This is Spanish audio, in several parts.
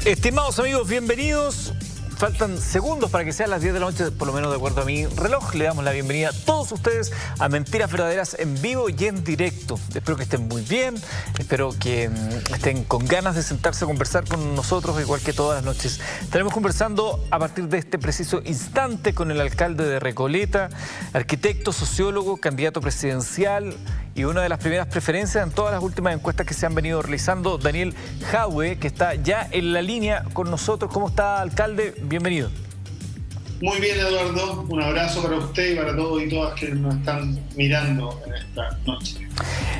Estimados amigos, bienvenidos. Faltan segundos para que sean las 10 de la noche, por lo menos de acuerdo a mi reloj. Le damos la bienvenida a todos ustedes a Mentiras Verdaderas en vivo y en directo. Espero que estén muy bien, espero que estén con ganas de sentarse a conversar con nosotros, igual que todas las noches. Estaremos conversando a partir de este preciso instante con el alcalde de Recoleta, arquitecto, sociólogo, candidato presidencial y una de las primeras preferencias en todas las últimas encuestas que se han venido realizando, Daniel Jadwe, que está ya en la línea con nosotros. ¿Cómo está, alcalde? Bienvenido. Muy bien, Eduardo. Un abrazo para usted y para todos y todas que nos están mirando en esta noche.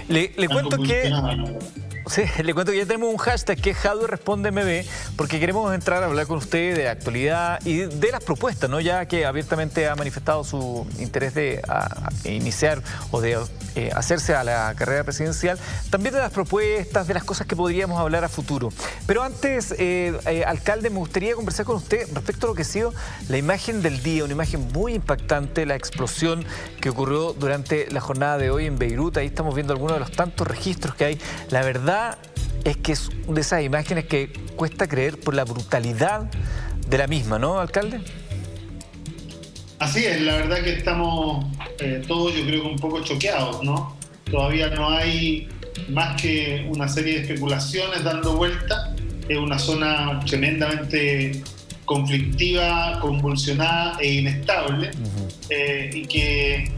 Le cuento que... Sí, le cuento que ya tenemos un hashtag que es Jadwe Responde MB, porque queremos entrar a hablar con usted de actualidad y de las propuestas, ¿no? Ya que abiertamente ha manifestado su interés de iniciar o de hacerse a la carrera presidencial, también de las propuestas, de las cosas que podríamos hablar a futuro. Pero antes, alcalde, me gustaría conversar con usted respecto a lo que ha sido la imagen del día, una imagen muy impactante, la explosión que ocurrió durante la jornada de hoy en Beirut. Ahí estamos viendo algunos de los tantos registros que hay. La verdad es que es de esas imágenes que cuesta creer por la brutalidad de la misma, ¿no, alcalde? Así es, la verdad que estamos todos, yo creo que un poco choqueados, ¿no? Todavía no hay más que una serie de especulaciones dando vuelta. Es una zona tremendamente conflictiva, convulsionada e inestable, y que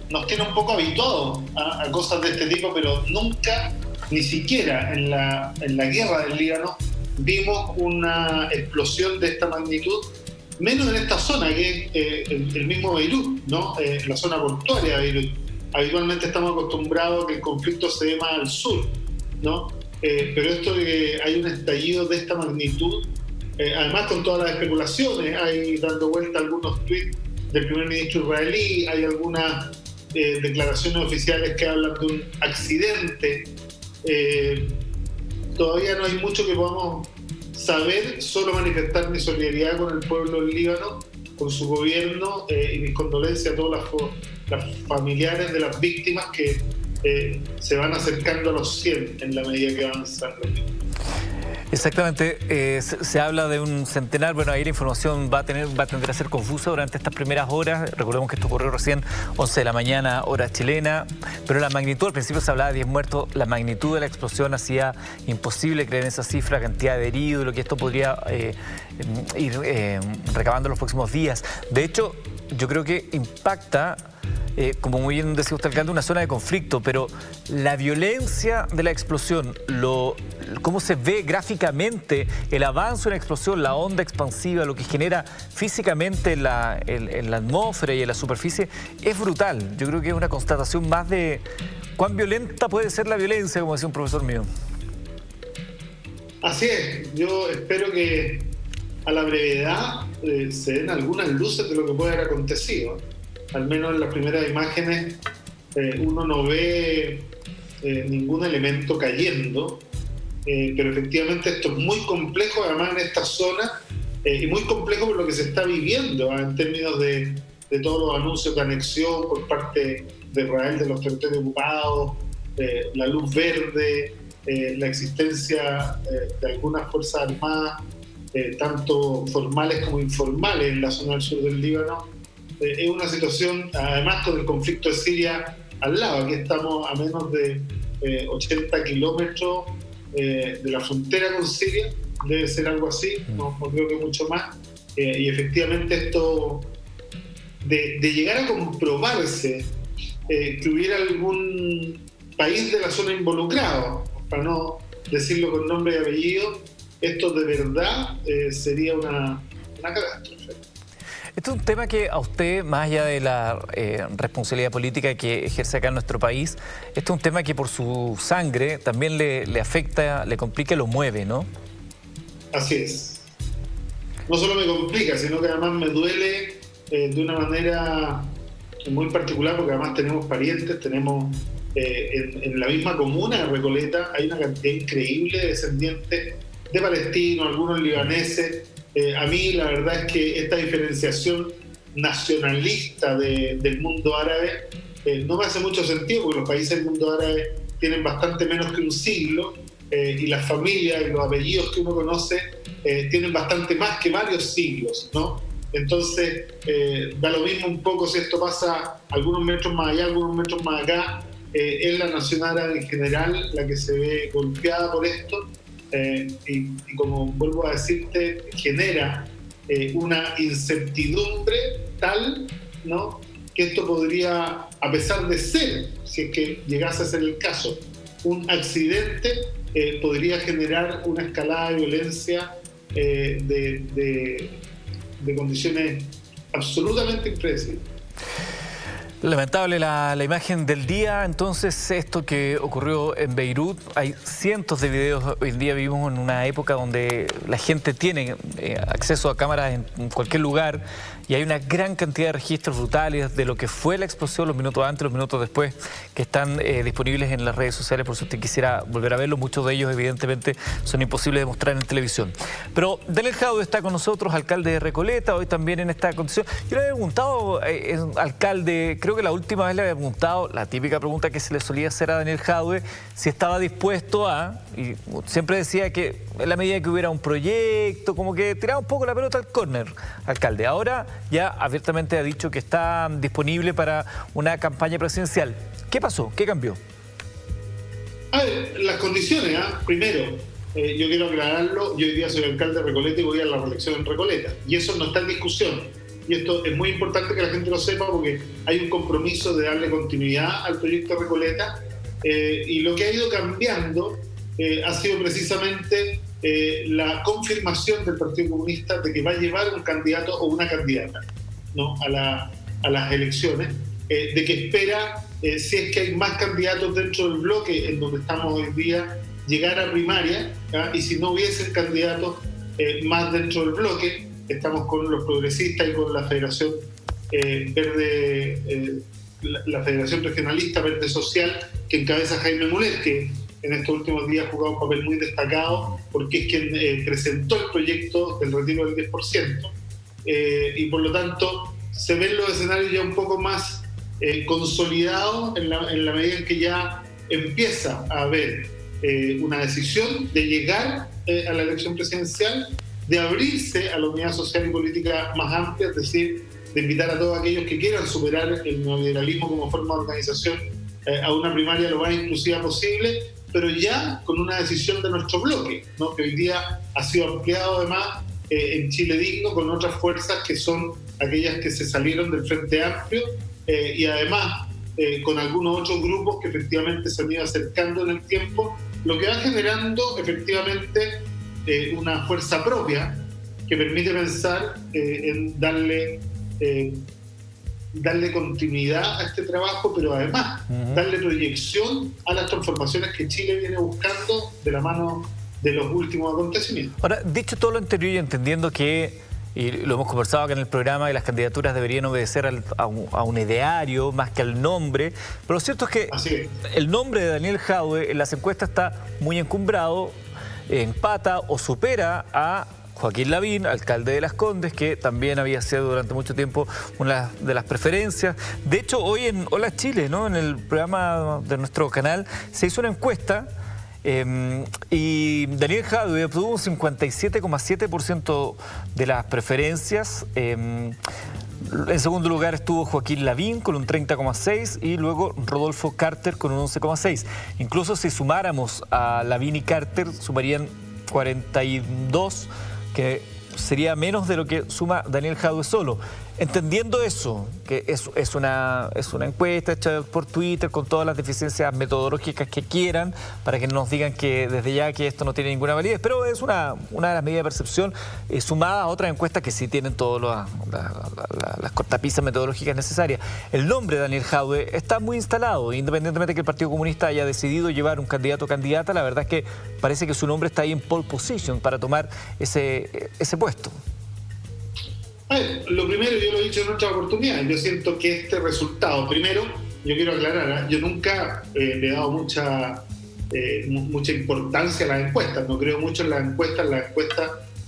nos tiene un poco habituados a cosas de este tipo, pero nunca, ni siquiera en la guerra del Líbano, vimos una explosión de esta magnitud, menos en esta zona que es el mismo Beirut, ¿no? La zona portuaria de Beirut. Habitualmente estamos acostumbrados a que el conflicto se dé más al sur, ¿no? Pero esto de que hay un estallido de esta magnitud, además con todas las especulaciones, hay dando vuelta algunos tweets del primer ministro israelí, hay algunas declaraciones oficiales que hablan de un accidente. Todavía no hay mucho que podamos saber, solo manifestar mi solidaridad con el pueblo del Líbano, con su gobierno, y mis condolencias a todos las familiares de las víctimas que se van acercando a los 100 en la medida que avanzan los días. Exactamente, se habla de un centenar. Bueno, ahí la información va a tender a ser confusa durante estas primeras horas. Recordemos que esto ocurrió recién 11 de la mañana, hora chilena, pero la magnitud, al principio se hablaba de 10 muertos, la magnitud de la explosión hacía imposible creer en esa cifra, cantidad de heridos, lo que esto podría ir recabando en los próximos días. De hecho, yo creo que impacta, como muy bien decía usted, alcalde, una zona de conflicto, pero la violencia de la explosión, cómo se ve gráficamente el avance de una explosión, la onda expansiva, lo que genera físicamente en la atmósfera y en la superficie, es brutal. Yo creo que es una constatación más de cuán violenta puede ser la violencia, como decía un profesor mío. Así es, yo espero que a la brevedad se den algunas luces de lo que puede haber acontecido. Al menos en las primeras imágenes uno no ve ningún elemento cayendo, pero efectivamente esto es muy complejo, además en esta zona, y muy complejo por lo que se está viviendo en términos de todos los anuncios de anexión por parte de Israel de los territorios ocupados, la luz verde, la existencia de algunas fuerzas armadas, tanto formales como informales en la zona del sur del Líbano. Es una situación, además con el conflicto de Siria al lado. Aquí estamos a menos de 80 kilómetros de la frontera con Siria, debe ser algo así, no creo que mucho más. Y efectivamente esto, de llegar a comprobarse que hubiera algún país de la zona involucrado, para no decirlo con nombre y apellido, esto de verdad sería una catástrofe. Esto es un tema que a usted, más allá de la responsabilidad política que ejerce acá en nuestro país, esto es un tema que por su sangre también le afecta, le complica y lo mueve, ¿no? Así es. No solo me complica, sino que además me duele de una manera muy particular, porque además tenemos parientes, tenemos en la misma comuna de Recoleta hay una cantidad increíble de descendientes de palestinos, algunos libaneses. A mí la verdad es que esta diferenciación nacionalista del mundo árabe no me hace mucho sentido, porque los países del mundo árabe tienen bastante menos que un siglo, y las familias y los apellidos que uno conoce tienen bastante más que varios siglos, ¿no? Entonces, da lo mismo un poco si esto pasa algunos metros más allá, algunos metros más acá. Es la Nación Árabe en general la que se ve golpeada por esto, y como vuelvo a decirte, genera una incertidumbre tal, ¿no?, que esto podría, a pesar de ser, si es que llegase a ser el caso, un accidente, podría generar una escalada de violencia de condiciones absolutamente impredecibles. Lamentable la imagen del día. Entonces, esto que ocurrió en Beirut, hay cientos de videos. Hoy en día vivimos en una época donde la gente tiene acceso a cámaras en cualquier lugar y hay una gran cantidad de registros brutales de lo que fue la explosión, los minutos antes, los minutos después, que están disponibles en las redes sociales por si usted quisiera volver a verlo. Muchos de ellos, evidentemente, son imposibles de mostrar en televisión. Pero Daniel Jadwe está con nosotros, alcalde de Recoleta, hoy también en esta condición. Yo le había preguntado, alcalde, creo que la última vez le había preguntado, la típica pregunta que se le solía hacer a Daniel Jadwe, si estaba dispuesto a, y siempre decía que en la medida que hubiera un proyecto, como que tiraba un poco la pelota al córner, alcalde. Ahora ya abiertamente ha dicho que está disponible para una campaña presidencial. ¿Qué pasó? ¿Qué cambió? A ver, las condiciones, primero, yo quiero aclararlo, yo hoy día soy alcalde de Recoleta y voy a la reelección en Recoleta, y eso no está en discusión. Y esto es muy importante que la gente lo sepa porque hay un compromiso de darle continuidad al proyecto Recoleta, y lo que ha ido cambiando ha sido precisamente la confirmación del Partido Comunista de que va a llevar un candidato o una candidata, ¿no?, a las elecciones, de que espera, si es que hay más candidatos dentro del bloque en donde estamos hoy día, llegar a primaria, y si no hubiesen candidatos más dentro del bloque, estamos con los progresistas y con la Federación Verde, la Federación Regionalista Verde Social, que encabeza Jaime Mulet, que en estos últimos días ha jugado un papel muy destacado porque es quien presentó el proyecto del retiro del 10%, y por lo tanto se ven los escenarios ya un poco más consolidados en la medida en que ya empieza a haber una decisión de llegar a la elección presidencial, de abrirse a la unidad social y política más amplia, es decir, de invitar a todos aquellos que quieran superar el neoliberalismo como forma de organización a una primaria lo más inclusiva posible, pero ya con una decisión de nuestro bloque, ¿no?, que hoy día ha sido ampliado además en Chile Digno con otras fuerzas que son aquellas que se salieron del Frente Amplio, y además con algunos otros grupos que efectivamente se han ido acercando en el tiempo, lo que va generando efectivamente una fuerza propia que permite pensar en darle continuidad a este trabajo, pero además darle proyección a las transformaciones que Chile viene buscando de la mano de los últimos acontecimientos. Ahora, dicho todo lo anterior y entendiendo que, y lo hemos conversado acá en el programa, que las candidaturas deberían obedecer a un ideario más que al nombre, pero lo cierto es que el nombre de Daniel Jadwe en las encuestas está muy encumbrado, empata o supera a Joaquín Lavín, alcalde de Las Condes, que también había sido durante mucho tiempo una de las preferencias. De hecho, hoy en Hola Chile, ¿no?, en el programa de nuestro canal, se hizo una encuesta y Daniel Jadwe obtuvo un 57,7% de las preferencias. En segundo lugar estuvo Joaquín Lavín con un 30,6% y luego Rodolfo Carter con un 11,6%. Incluso si sumáramos a Lavín y Carter, sumarían 42%, que sería menos de lo que suma Daniel Jadwe solo. Entendiendo eso, que es una encuesta hecha por Twitter con todas las deficiencias metodológicas que quieran, para que no nos digan que desde ya que esto no tiene ninguna validez, pero es una de las medidas de percepción sumada a otras encuestas que sí tienen todas las cortapisas metodológicas necesarias. El nombre de Daniel Jadwe está muy instalado, independientemente de que el Partido Comunista haya decidido llevar un candidato o candidata, la verdad es que parece que su nombre está ahí en pole position para tomar ese puesto. Lo primero, yo lo he dicho en otra oportunidad, yo siento que este resultado, primero, yo quiero aclarar, yo nunca le he dado mucha importancia a las encuestas, no creo mucho en las encuestas,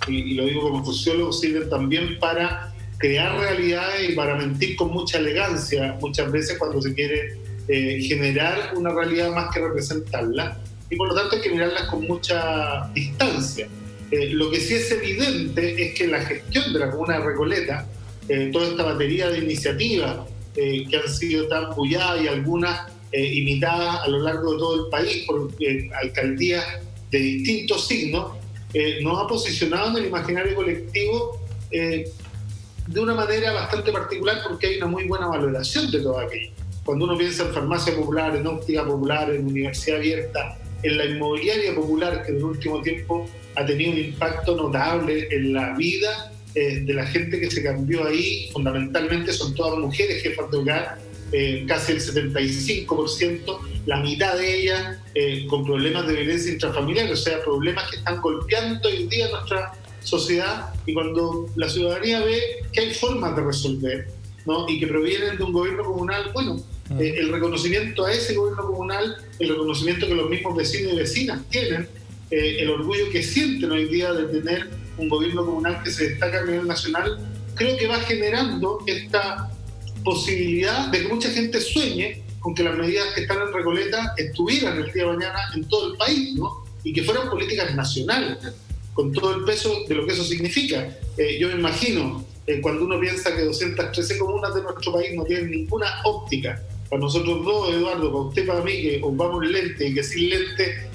y lo digo como sociólogo, sirven también para crear realidades y para mentir con mucha elegancia, muchas veces cuando se quiere generar una realidad más que representarla, y por lo tanto hay que mirarlas con mucha distancia. Lo que sí es evidente es que la gestión de la comuna de Recoleta, toda esta batería de iniciativas que han sido tan bulladas y algunas imitadas a lo largo de todo el país por alcaldías de distintos signos, nos ha posicionado en el imaginario colectivo de una manera bastante particular, porque hay una muy buena valoración de todo aquello. Cuando uno piensa en farmacia popular, en óptica popular, en universidad abierta, en la inmobiliaria popular, que en el último tiempo ha tenido un impacto notable en la vida de la gente que se cambió ahí, fundamentalmente son todas mujeres jefas de hogar, casi el 75%, la mitad de ellas con problemas de violencia intrafamiliar, o sea, problemas que están golpeando hoy en día nuestra sociedad, y cuando la ciudadanía ve que hay formas de resolver, ¿no?, y que provienen de un gobierno comunal, bueno, el reconocimiento a ese gobierno comunal, el reconocimiento que los mismos vecinos y vecinas tienen, el orgullo que sienten hoy día de tener un gobierno comunal que se destaca a nivel nacional, creo que va generando esta posibilidad de que mucha gente sueñe con que las medidas que están en Recoleta estuvieran el día de mañana en todo el país, ¿no?, y que fueran políticas nacionales, con todo el peso de lo que eso significa. Yo me imagino, cuando uno piensa que 213 comunas de nuestro país no tienen ninguna óptica, para nosotros dos, Eduardo, para usted, para mí, que ocupamos lente y que sin lente,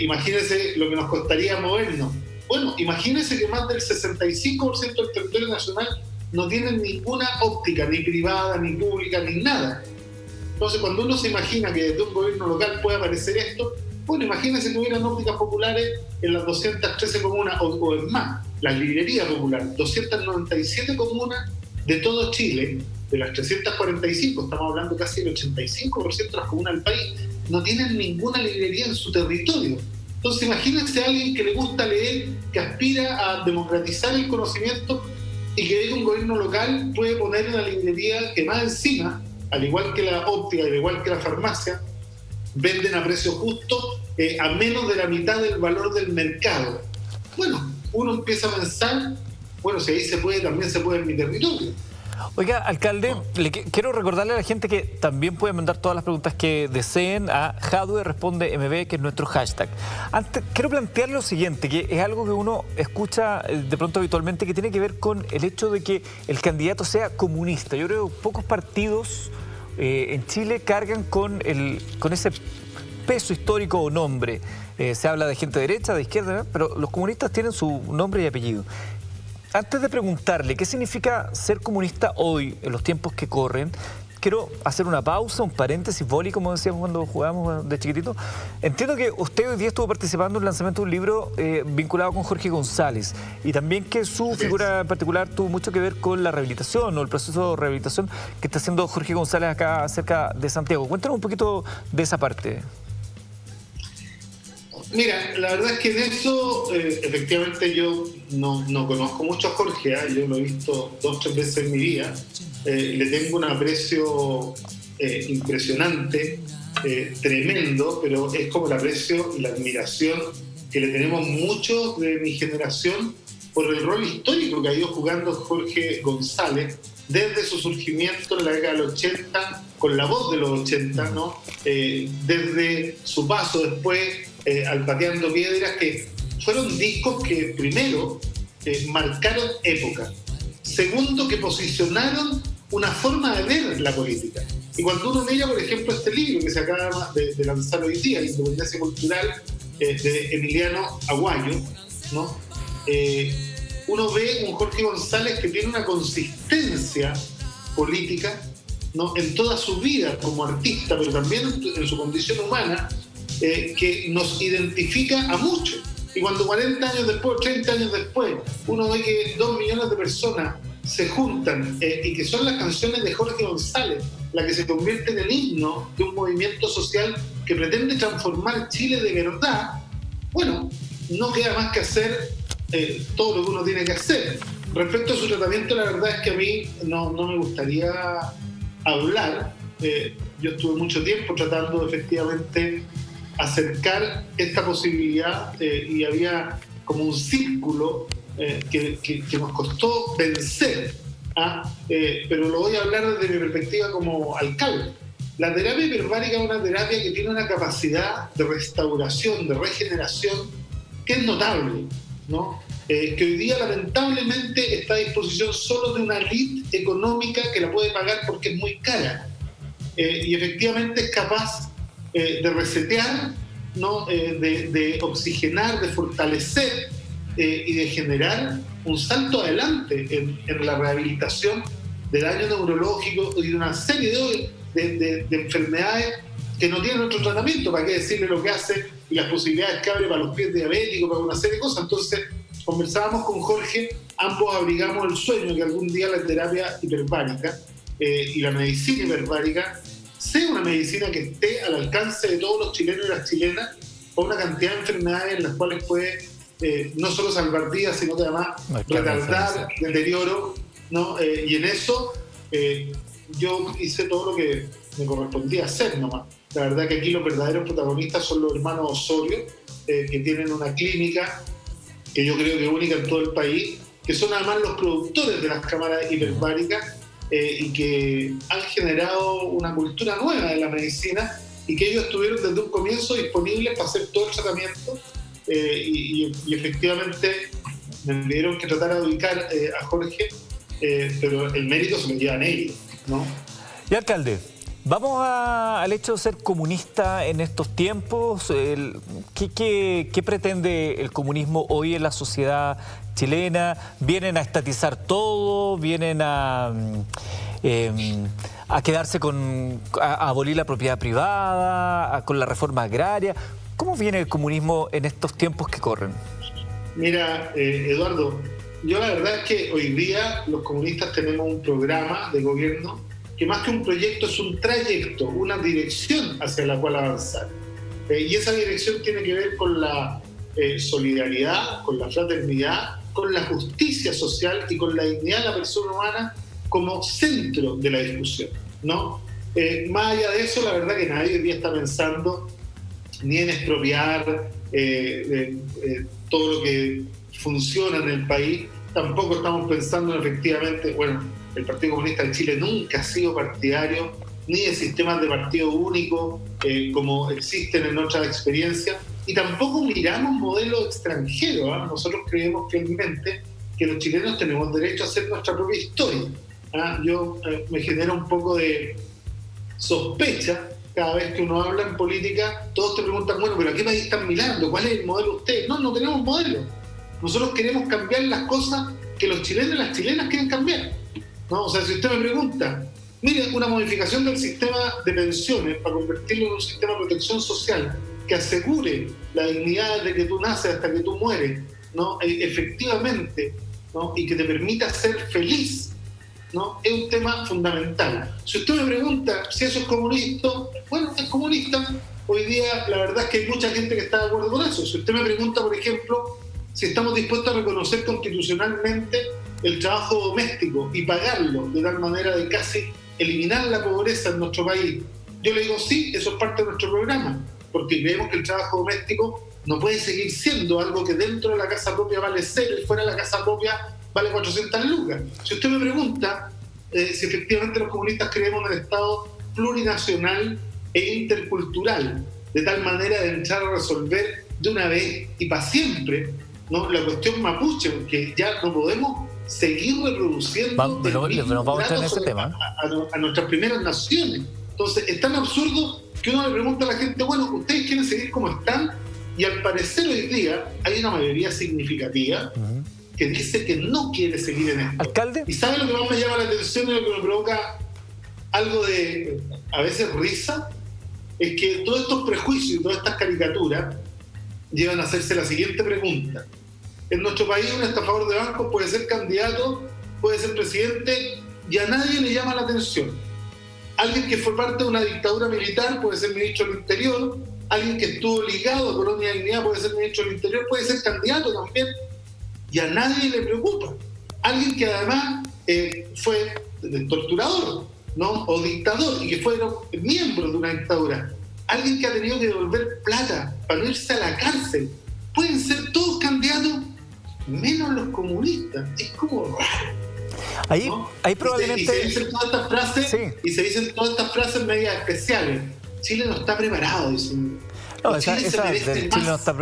imagínese lo que nos costaría movernos. Bueno, imagínese que más del 65% del territorio nacional no tienen ninguna óptica, ni privada, ni pública, ni nada. Entonces, cuando uno se imagina que desde un gobierno local puede aparecer esto, bueno, imagínense que hubieran ópticas populares en las 213 comunas, o en más, las librerías populares, 297 comunas de todo Chile, de las 345, estamos hablando casi del 85% de las comunas del país, no tienen ninguna librería en su territorio. Entonces, imagínense a alguien que le gusta leer, que aspira a democratizar el conocimiento y que ve que un gobierno local puede poner una librería que más encima, al igual que la óptica, al igual que la farmacia, venden a precio justo, a menos de la mitad del valor del mercado. Bueno, uno empieza a pensar, bueno, si ahí se puede, también se puede en mi territorio. Oiga, alcalde, quiero recordarle a la gente que también pueden mandar todas las preguntas que deseen a Jadwe Responde MB, que es nuestro hashtag. Antes, quiero plantear lo siguiente, que es algo que uno escucha de pronto habitualmente, que tiene que ver con el hecho de que el candidato sea comunista. Yo creo que pocos partidos en Chile cargan con ese peso histórico o nombre. Se habla de gente de derecha, de izquierda, ¿no?, pero los comunistas tienen su nombre y apellido. Antes de preguntarle qué significa ser comunista hoy, en los tiempos que corren, quiero hacer una pausa, un paréntesis, boli, como decíamos cuando jugábamos de chiquitito. Entiendo que usted hoy día estuvo participando en el lanzamiento de un libro vinculado con Jorge González, y también que su figura en particular tuvo mucho que ver con la rehabilitación o el proceso de rehabilitación que está haciendo Jorge González acá cerca de Santiago. Cuéntanos un poquito de esa parte. Mira, la verdad es que en eso, efectivamente, yo no conozco mucho a Jorge, yo lo he visto 2 o 3 veces en mi vida, le tengo un aprecio impresionante, tremendo, pero es como el aprecio y la admiración que le tenemos muchos de mi generación por el rol histórico que ha ido jugando Jorge González desde su surgimiento en la década de los 80, con la voz de los 80, ¿no? Desde su paso después al Pateando Piedras, que fueron discos que primero marcaron época, segundo que posicionaron una forma de ver la política. Y cuando uno mira, por ejemplo, este libro que se acaba de lanzar hoy día, Independencia Cultural, de Emiliano Aguayo, ¿no?, uno ve un Jorge González que tiene una consistencia política, ¿no?, en toda su vida como artista, pero también en su condición humana, que nos identifica a muchos. Y cuando 40 años después, 30 años después, uno ve que 2 millones de personas se juntan y que son las canciones de Jorge González las que se convierten en el himno de un movimiento social que pretende transformar Chile de verdad, bueno, no queda más que hacer todo lo que uno tiene que hacer. Respecto a su tratamiento, la verdad es que a mí no me gustaría hablar. Yo estuve mucho tiempo tratando de efectivamente acercar esta posibilidad y había como un círculo que nos costó vencer, pero lo voy a hablar desde mi perspectiva como alcalde. La terapia hiperbárica es una terapia que tiene una capacidad de restauración, de regeneración, que es notable. ¿no? Que hoy día lamentablemente está a disposición solo de una élite económica que la puede pagar porque es muy cara. Y efectivamente es capaz de resetear, ¿no? De oxigenar, de fortalecer y de generar un salto adelante en la rehabilitación de daño neurológico y de una serie de enfermedades que no tienen otro tratamiento. ¿Para qué decirle lo que hace y las posibilidades que abre para los pies diabéticos, para una serie de cosas? Entonces, conversábamos con Jorge, ambos abrigamos el sueño que algún día la terapia hiperbárica y la medicina hiperbárica sea una medicina que esté al alcance de todos los chilenos y las chilenas por una cantidad de enfermedades en las cuales puede no solo salvar vidas, sino que además retardar deterioro, ¿no? Y en eso yo hice todo lo que me correspondía hacer nomás. La verdad que aquí los verdaderos protagonistas son los hermanos Osorio, que tienen una clínica que yo creo que es única en todo el país, que son además los productores de las cámaras hiperbáricas y que han generado una cultura nueva de la medicina y que ellos estuvieron desde un comienzo disponibles para hacer todo el tratamiento y efectivamente me pidieron que tratara de ubicar a Jorge, pero el mérito se lo llevan ellos, ¿no? Y alcalde, vamos al hecho de ser comunista en estos tiempos. ¿Qué pretende el comunismo hoy en la sociedad chilena? ¿Vienen a estatizar todo? ¿Vienen a quedarse a abolir la propiedad privada, con la reforma agraria? ¿Cómo viene el comunismo en estos tiempos que corren? Mira, Eduardo, yo la verdad es que hoy día los comunistas tenemos un programa de gobierno que más que un proyecto es un trayecto, una dirección hacia la cual avanzar. Y esa dirección tiene que ver con la solidaridad, con la fraternidad, con la justicia social y con la dignidad de la persona humana como centro de la discusión, ¿no? Más allá de eso, la verdad que nadie hoy día está pensando ni en expropiar todo lo que funciona en el país. Tampoco estamos pensando en efectivamente, bueno, el Partido Comunista de Chile nunca ha sido partidario ni de sistemas de partido único como existen en otras experiencias, y tampoco miramos modelos extranjeros, ¿eh? Nosotros creemos fielmente que los chilenos tenemos derecho a hacer nuestra propia historia. Yo me genera un poco de sospecha cada vez que uno habla en política. Todos te preguntan, bueno, pero ¿a qué país están mirando? ¿Cuál es el modelo de ustedes? No tenemos modelo. Nosotros queremos cambiar las cosas que los chilenos y las chilenas quieren cambiar, ¿no? O sea, si usted me pregunta, mire, una modificación del sistema de pensiones para convertirlo en un sistema de protección social que asegure la dignidad desde que tú naces hasta que tú mueres, ¿no? Efectivamente, ¿no? Y que te permita ser feliz, ¿no? Es un tema fundamental. Si usted me pregunta si eso es comunista, bueno, es comunista. Hoy día la verdad es que hay mucha gente que está de acuerdo con eso. Si usted me pregunta, por ejemplo, si estamos dispuestos a reconocer constitucionalmente el trabajo doméstico y pagarlo de tal manera de casi eliminar la pobreza en nuestro país, yo le digo sí, eso es parte de nuestro programa, porque creemos que el trabajo doméstico no puede seguir siendo algo que dentro de la casa propia vale 0 y fuera de la casa propia vale 400 lucas. Si usted me pregunta si efectivamente los comunistas creemos en el Estado plurinacional e intercultural, de tal manera de entrar a resolver de una vez y para siempre, ¿no?, la cuestión mapuche, porque ya no podemos seguir reproduciendo a nuestras primeras naciones. Entonces es tan absurdo que uno le pregunta a la gente, bueno, ¿ustedes quieren seguir como están? Y al parecer hoy día hay una mayoría significativa que dice que no quiere seguir en esto. ¿Alcalde? ¿Y sabe lo que más me llama la atención y lo que me provoca algo de, a veces, risa? Es que todos estos prejuicios y todas estas caricaturas llevan a hacerse la siguiente pregunta. En nuestro país un estafador de bancos puede ser candidato, puede ser presidente y a nadie le llama la atención. Alguien que fue parte de una dictadura militar puede ser ministro del Interior, alguien que estuvo ligado a Colonia Dignidad puede ser ministro del Interior, puede ser candidato también, y a nadie le preocupa. Alguien que además fue torturador, ¿no?, o dictador, y que fue miembro de una dictadura. Alguien que ha tenido que devolver plata para no irse a la cárcel. Pueden ser todos candidatos, menos los comunistas. Es como raro. Ahí, ¿no? ahí probablemente... Y se dicen todas estas frases, sí. Y se dicen todas estas frases medias especiales. Chile no está preparado, dicen. No, del Chile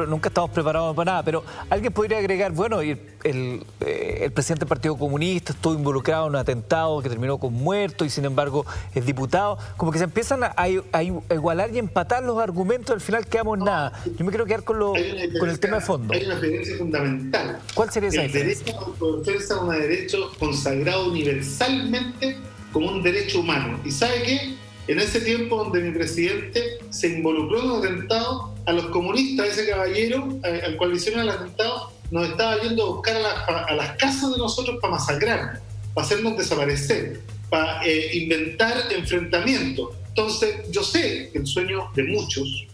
nunca estamos preparados para nada, pero alguien podría agregar, bueno, y el presidente del Partido Comunista estuvo involucrado en un atentado que terminó con muertos y sin embargo es diputado, como que se empiezan a igualar y empatar los argumentos, al final quedamos en nada. Yo me quiero quedar con el tema de fondo. Hay una diferencia fundamental. ¿Cuál sería esa diferencia? El derecho a la autodefensa es un derecho consagrado universalmente como un derecho humano. ¿Y sabe qué? En ese tiempo donde mi presidente se involucró en un atentado, a los comunistas, ese caballero al cual le hicieron el atentado, nos estaba yendo a buscar a las casas de nosotros para masacrarnos, para hacernos desaparecer, para inventar enfrentamientos. Entonces, yo sé que el sueño de muchos,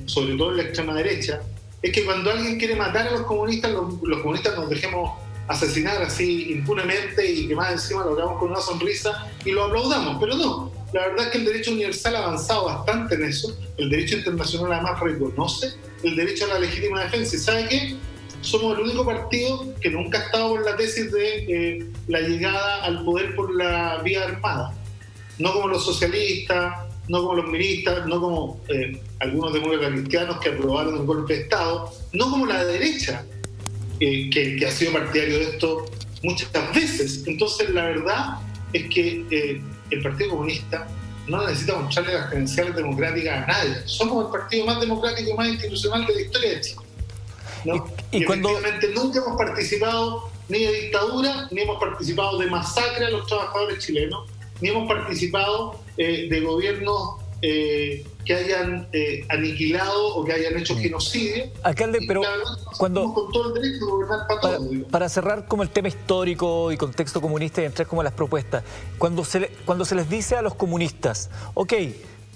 sobre todo en la extrema derecha, es que cuando alguien quiere matar a los comunistas nos dejemos asesinar así impunemente y que más encima lo hagamos con una sonrisa y lo aplaudamos, pero no. La verdad es que el derecho universal ha avanzado bastante en eso. El derecho internacional además reconoce el derecho a la legítima defensa. ¿Y sabe qué? Somos el único partido que nunca ha estado por la tesis de la llegada al poder por la vía armada. No como los socialistas, no como los miristas, no como algunos demócratas cristianos que aprobaron el golpe de Estado, no como la derecha, que ha sido partidario de esto muchas veces. Entonces, la verdad es que el Partido Comunista no necesita mostrarle las credenciales democráticas a nadie. Somos el partido más democrático y más institucional de la historia de Chile, ¿no? Y efectivamente nunca hemos participado ni de dictadura, ni hemos participado de masacre a los trabajadores chilenos, ni hemos participado de gobiernos que hayan aniquilado o que hayan hecho genocidio. Alcalde, pero cuando con todo el derecho de gobernar para todos. Para cerrar como el tema histórico y contexto comunista y entrar como las propuestas, cuando se les dice a los comunistas, ok,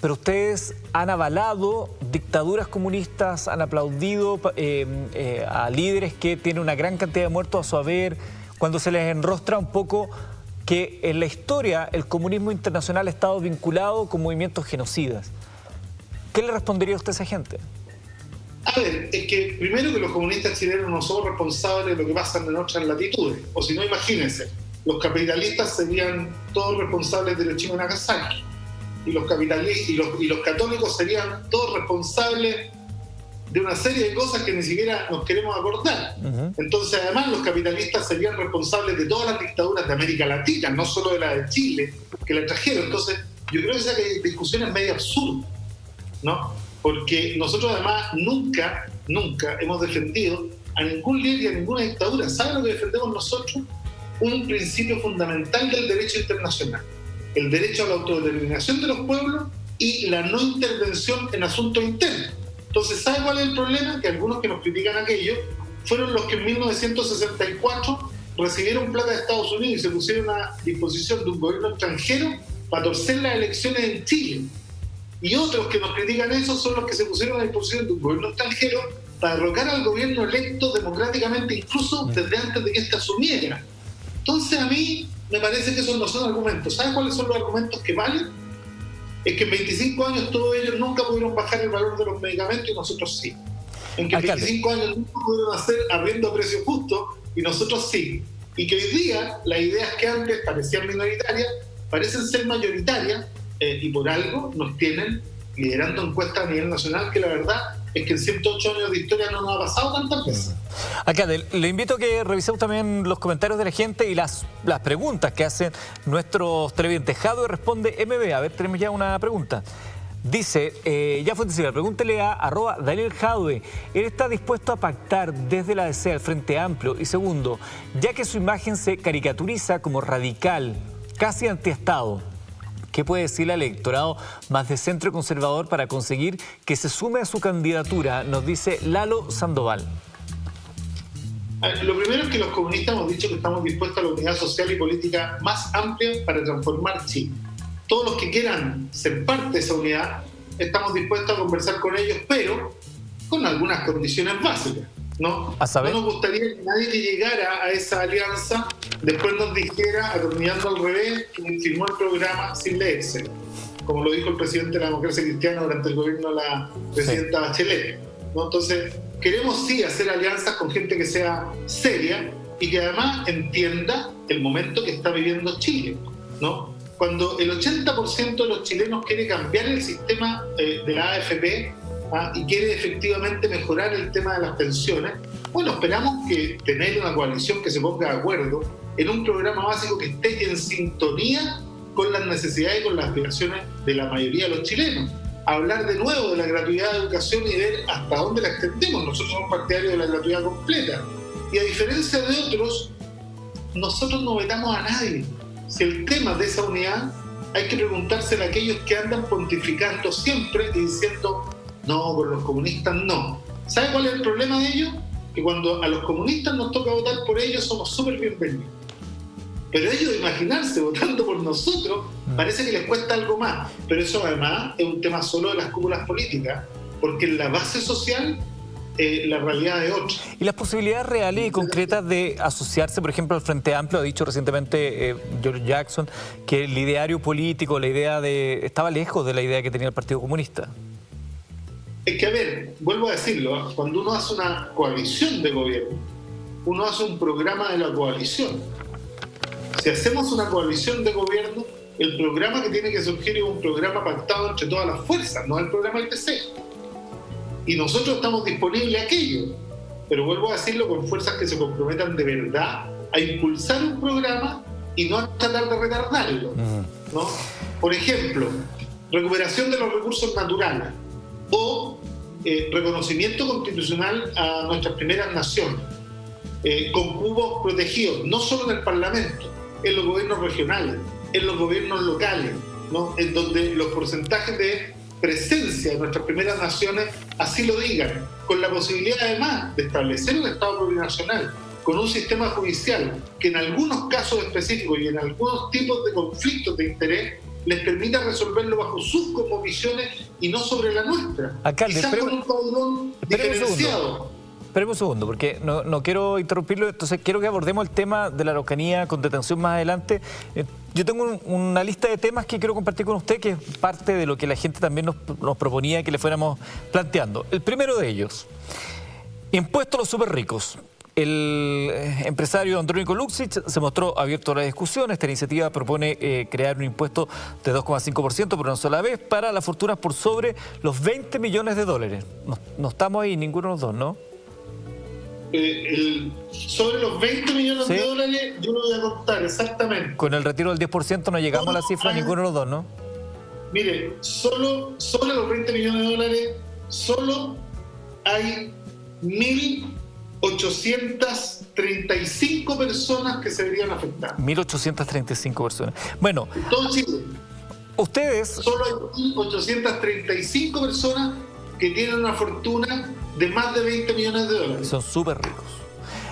pero ustedes han avalado dictaduras comunistas, han aplaudido a líderes que tienen una gran cantidad de muertos a su haber, cuando se les enrostra un poco que en la historia el comunismo internacional ha estado vinculado con movimientos genocidas, ¿qué le respondería usted a esa gente? A ver, es que primero que los comunistas chilenos no somos responsables de lo que pasa en otras latitudes, o si no, imagínense, los capitalistas serían todos responsables de Hiroshima y Nagasaki, y los capitalistas y los católicos serían todos responsables de una serie de cosas que ni siquiera nos queremos acordar. Entonces, además, los capitalistas serían responsables de todas las dictaduras de América Latina, no solo de la de Chile, que la trajeron. Entonces, yo creo que esa discusión es medio absurda, ¿no? Porque nosotros además nunca hemos defendido a ningún líder y a ninguna dictadura. ¿Saben lo que defendemos nosotros? Un principio fundamental del derecho internacional: el derecho a la autodeterminación de los pueblos y la no intervención en asuntos internos. Entonces, ¿sabe cuál es el problema? Que algunos que nos critican aquello fueron los que en 1964 recibieron plata de Estados Unidos y se pusieron a disposición de un gobierno extranjero para torcer las elecciones en Chile. Y otros que nos critican eso son los que se pusieron a disposición de un gobierno extranjero para derrocar al gobierno electo democráticamente, incluso desde antes de que éste asumiera. Entonces, a mí me parece que esos no son argumentos. ¿Sabe cuáles son los argumentos que valen? Es que en 25 años todos ellos nunca pudieron bajar el valor de los medicamentos y nosotros sí. En que en 25 años nunca pudieron hacer arriendo a precio justo y nosotros sí. Y que hoy día las ideas que antes parecían minoritarias parecen ser mayoritarias y por algo nos tienen liderando encuestas a nivel nacional, que la verdad es que en 108 años de historia no nos ha pasado tantas veces. Acá le invito a que revisemos también los comentarios de la gente y las preguntas que hacen nuestros televidentes. Jadwe responde MB. A ver, tenemos ya una pregunta. Dice, ya fue decir, pregúntele a @Daniel Jadwe. Él está dispuesto a pactar desde la DC al Frente Amplio. Y segundo, ya que su imagen se caricaturiza como radical, casi antiestado, ¿qué puede decirle al electorado más de centro conservador para conseguir que se sume a su candidatura? Nos dice Lalo Sandoval. Lo primero es que los comunistas hemos dicho que estamos dispuestos a la unidad social y política más amplia para transformar Chile. Todos los que quieran ser parte de esa unidad, estamos dispuestos a conversar con ellos, pero con algunas condiciones básicas, ¿no? No nos gustaría que nadie que llegara a esa alianza después nos dijera, atornillando al revés, que firmó el programa sin leerse, como lo dijo el presidente de la Democracia Cristiana durante el gobierno de la presidenta Bachelet, ¿no? Entonces, queremos sí hacer alianzas con gente que sea seria y que además entienda el momento que está viviendo Chile, ¿no? Cuando el 80% de los chilenos quiere cambiar el sistema de la AFP y quiere efectivamente mejorar el tema de las pensiones, bueno, esperamos que tener una coalición que se ponga de acuerdo en un programa básico que esté en sintonía con las necesidades y con las aspiraciones de la mayoría de los chilenos. Hablar de nuevo de la gratuidad de educación y ver hasta dónde la extendemos. Nosotros somos partidarios de la gratuidad completa. Y a diferencia de otros, nosotros no vetamos a nadie. Si el tema de esa unidad hay que preguntárselo a aquellos que andan pontificando siempre y diciendo no, con los comunistas no. ¿Sabe cuál es el problema de ellos? Que cuando a los comunistas nos toca votar por ellos somos súper bienvenidos. Pero ellos imaginarse votando por nosotros parece que les cuesta algo más. Pero eso además es un tema solo de las cúpulas políticas, porque en la base social la realidad es otra. ¿Y las posibilidades reales y concretas de asociarse, por ejemplo, al Frente Amplio? Ha dicho recientemente George Jackson que el ideario político, la idea estaba lejos de la idea que tenía el Partido Comunista. Es que, a ver, vuelvo a decirlo, cuando uno hace una coalición de gobierno, uno hace un programa de la coalición. Si hacemos una coalición de gobierno, el programa que tiene que surgir es un programa pactado entre todas las fuerzas, no el programa del PC. Y nosotros estamos disponibles a aquello, pero vuelvo a decirlo con fuerzas que se comprometan de verdad a impulsar un programa y no a tratar de retardarlo, ¿no? Por ejemplo, recuperación de los recursos naturales o reconocimiento constitucional a nuestras primeras naciones, con cupos protegidos, no solo en el Parlamento, en los gobiernos regionales, en los gobiernos locales, ¿no? En donde los porcentajes de presencia de nuestras primeras naciones así lo digan, con la posibilidad además de establecer un Estado plurinacional, con un sistema judicial que en algunos casos específicos y en algunos tipos de conflictos de interés les permita resolverlo bajo sus cosmovisiones y no sobre la nuestra. Alcalde, quizás con un padrón diferenciado. Espéreme un segundo, porque no quiero interrumpirlo, entonces quiero que abordemos el tema de la Araucanía con detención más adelante. Yo tengo una lista de temas que quiero compartir con usted, que es parte de lo que la gente también nos proponía que le fuéramos planteando. El primero de ellos, impuesto a los súper ricos. El empresario Andrónico Luksic se mostró abierto a la discusión. Esta iniciativa propone crear un impuesto de 2,5% por una sola vez para las fortunas por sobre los 20 millones de dólares. No estamos ahí ninguno de los dos, ¿no? Sobre los 20 millones de dólares, yo lo voy a contar exactamente. Con el retiro del 10% no llegamos a la cifra ninguno de los dos, ¿no? Mire, solo sobre los 20 millones de dólares, solo hay 1.835 personas que se verían afectadas. 1.835 personas. Bueno, en todo Chile. Ustedes... Solo hay 1.835 personas que tienen una fortuna de más de 20 millones de dólares. Son súper ricos.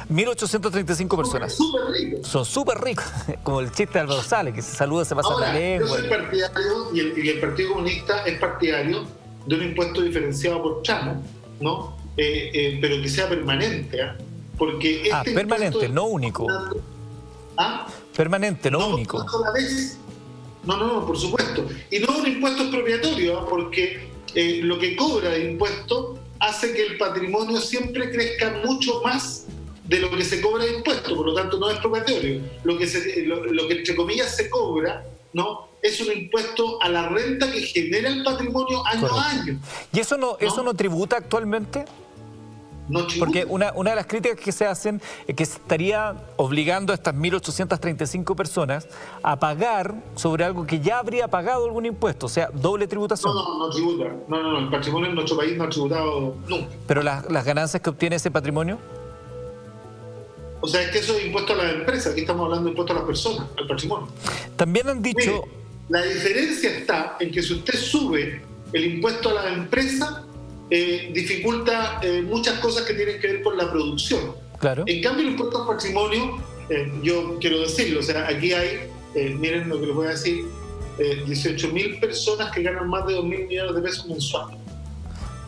1.835 personas. Súper ricos. Son súper ricos. Como el chiste de Álvaro Sales, que se saluda, se pasa la lengua. Yo soy partidario, y el Partido Comunista es partidario de un impuesto diferenciado por tramo, ¿no? Pero que sea permanente, ¿eh? Porque permanente, no único. Permanente, no único. Una sola vez. No, por supuesto. Y no un impuesto expropiatorio, ¿eh? Porque lo que cobra de impuesto hace que el patrimonio siempre crezca mucho más de lo que se cobra de impuesto, por lo tanto no es expropiatorio. Lo que entre comillas se cobra, ¿no? Es un impuesto a la renta que genera el patrimonio año a año. ¿Y eso no tributa actualmente? No tributa. Porque una de las críticas que se hacen es que se estaría obligando a estas 1.835 personas a pagar sobre algo que ya habría pagado algún impuesto, o sea, doble tributación. No tributa. No, el patrimonio en nuestro país no ha tributado nunca. ¿Pero las ganancias que obtiene ese patrimonio? O sea, es que eso es impuesto a las empresas, aquí estamos hablando de impuesto a las personas, al patrimonio. También han dicho... Mire, la diferencia está en que si usted sube el impuesto a las empresas, dificulta muchas cosas que tienen que ver con la producción. Claro. En cambio, el impuesto al patrimonio, yo quiero decirlo, o sea, aquí hay, miren lo que les voy a decir, 18.000 personas que ganan más de 2.000 millones de pesos mensuales.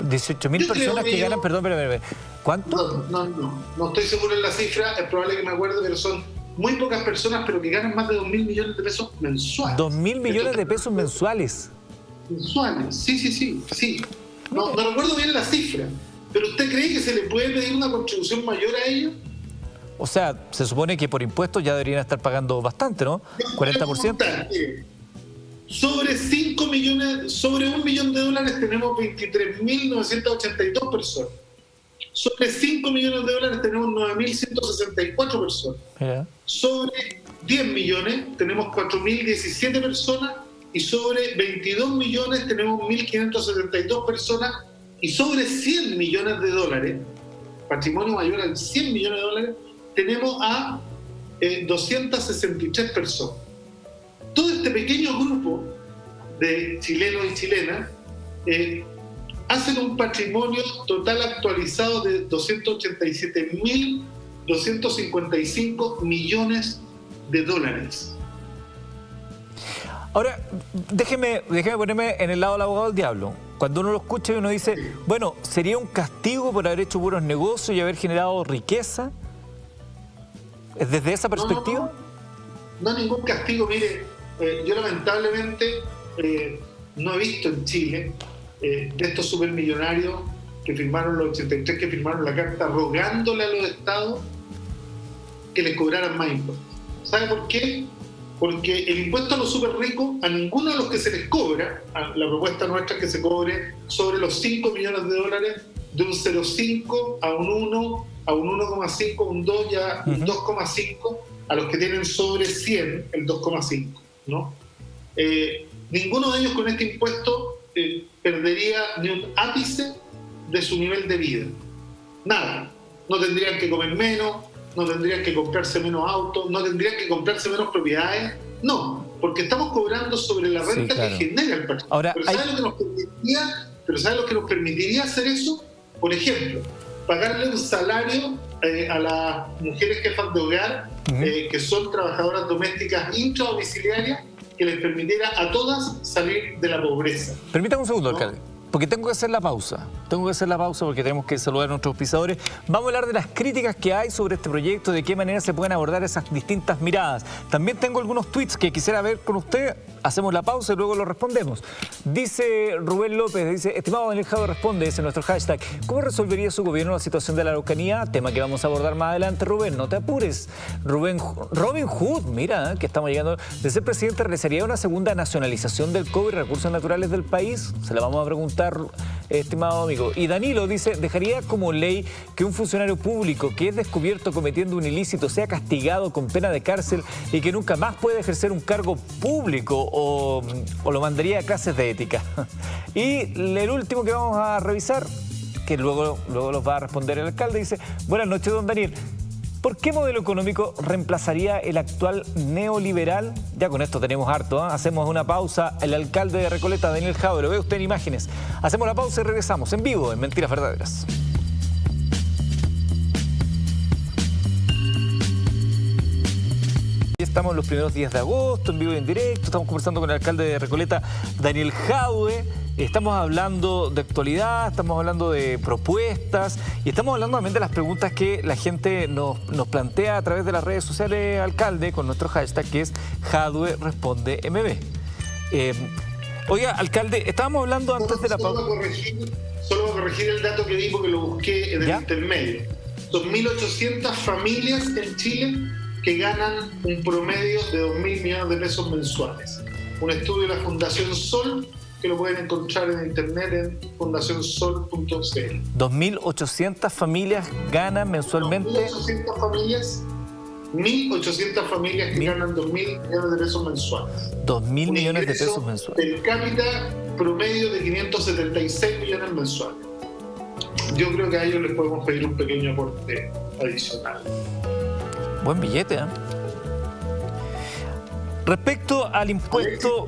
18.000 personas que ganan, perdón, ¿cuánto? No estoy seguro en la cifra, es probable que me acuerde, pero son muy pocas personas, pero que ganan más de 2.000 millones de pesos mensuales. 2.000 millones de pesos mensuales. Mensuales, sí. No recuerdo bien la cifra, pero ¿usted cree que se le puede pedir una contribución mayor a ellos? O sea, se supone que por impuestos ya deberían estar pagando bastante, ¿no? 40%. Sobre 5 millones, sobre $1 millón tenemos 23.982 personas. Sobre 5 millones de dólares tenemos 9.164 personas. Sobre 10 millones tenemos 4.017 personas. Y sobre 22 millones tenemos 1.572 personas. Y sobre 100 millones de dólares, patrimonio mayor a 100 millones de dólares, tenemos a 263 personas. Todo este pequeño grupo de chilenos y chilenas hacen un patrimonio total actualizado de 287.255 millones de dólares. Ahora, déjeme ponerme en el lado del abogado del diablo. Cuando uno lo escucha y uno dice, bueno, ¿sería un castigo por haber hecho buenos negocios y haber generado riqueza? ¿Es desde esa perspectiva? No, ningún castigo. Mire, yo lamentablemente no he visto en Chile de estos supermillonarios que firmaron los 83, que firmaron la carta rogándole a los estados que les cobraran más impuestos. ¿Sabe por qué? Porque el impuesto a los súper ricos, a ninguno de los que se les cobra, la propuesta nuestra es que se cobre sobre los 5 millones de dólares, de un 0,5 a un 1, a un 1,5, un 2 y a un 2,5, a los que tienen sobre 100, el 2,5, ¿no? Ninguno de ellos con este impuesto perdería ni un ápice de su nivel de vida. Nada. No tendrían que comer menos, no tendrían que comprarse menos autos, no tendrían que comprarse menos propiedades. No, porque estamos cobrando sobre la renta que genera el patrimonio. Ahora, pero ¿sabe lo que nos permitiría hacer eso? Por ejemplo, pagarle un salario a las mujeres jefas de hogar, que son trabajadoras domésticas intradomiciliarias, que les permitiera a todas salir de la pobreza. Permítame un segundo, alcalde. Porque tengo que hacer la pausa. Porque tenemos que saludar a nuestros auspiciadores. Vamos a hablar de las críticas que hay sobre este proyecto, de qué manera se pueden abordar esas distintas miradas. También tengo algunos tweets que quisiera ver con usted. Hacemos la pausa y luego lo respondemos. Dice Rubén López, dice, estimado Daniel Jadwe responde, dice nuestro hashtag, ¿cómo resolvería su gobierno la situación de la Araucanía? Tema que vamos a abordar más adelante, Rubén, no te apures. Robin Hood, mira, que estamos llegando. De ser presidente, ¿realizaría una segunda nacionalización del cobre y recursos naturales del país? Se la vamos a preguntar, estimado amigo. Y Danilo dice, ¿dejaría como ley que un funcionario público que es descubierto cometiendo un ilícito sea castigado con pena de cárcel y que nunca más puede ejercer un cargo público o lo mandaría a clases de ética? Y el último que vamos a revisar, que luego los va a responder el alcalde, dice, buenas noches, don Daniel. ¿Por qué modelo económico reemplazaría el actual neoliberal? Ya con esto tenemos harto, ¿eh? Hacemos una pausa. El alcalde de Recoleta, Daniel Jadwe, lo ve usted en imágenes. Hacemos la pausa y regresamos en vivo en Mentiras Verdaderas. Estamos en los primeros días de agosto, en vivo y en directo. Estamos conversando con el alcalde de Recoleta, Daniel Jadwe. Estamos hablando de actualidad, estamos hablando de propuestas y estamos hablando también de las preguntas que la gente nos plantea a través de las redes sociales, alcalde, con nuestro hashtag que es Jadwe Responde MB. Oiga, alcalde, estábamos hablando antes de la pausa. Solo voy a corregir el dato que di porque lo busqué en el intermedio. Son 1.800 familias en Chile que ganan un promedio de 2.000 millones de pesos mensuales. Un estudio de la Fundación Sol, que lo pueden encontrar en internet en fundacionsol.cl. 2.800 familias ganan mensualmente. 1.800 familias que ganan 2.000 millones de pesos mensuales. 2.000 millones de pesos mensuales. Per cápita promedio de 576 millones mensuales. Yo creo que a ellos les podemos pedir un pequeño aporte adicional. Buen billete, ¿eh? Respecto al impuesto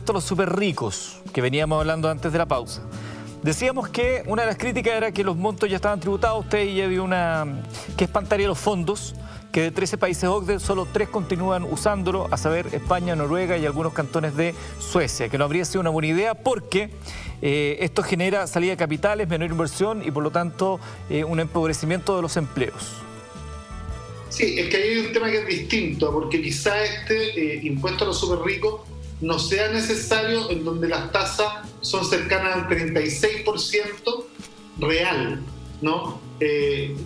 a los súper ricos, que veníamos hablando antes de la pausa, decíamos que una de las críticas era que los montos ya estaban tributados. Usted ya vio que espantaría los fondos, que de 13 países OCDE solo 3 continúan usándolo, a saber España, Noruega y algunos cantones de Suecia, que no habría sido una buena idea porque esto genera salida de capitales, menor inversión y por lo tanto un empobrecimiento de los empleos. Sí, es que hay un tema que es distinto, porque quizá este impuesto a los súper ricos no sea necesario en donde las tasas son cercanas al 36% real, ¿no?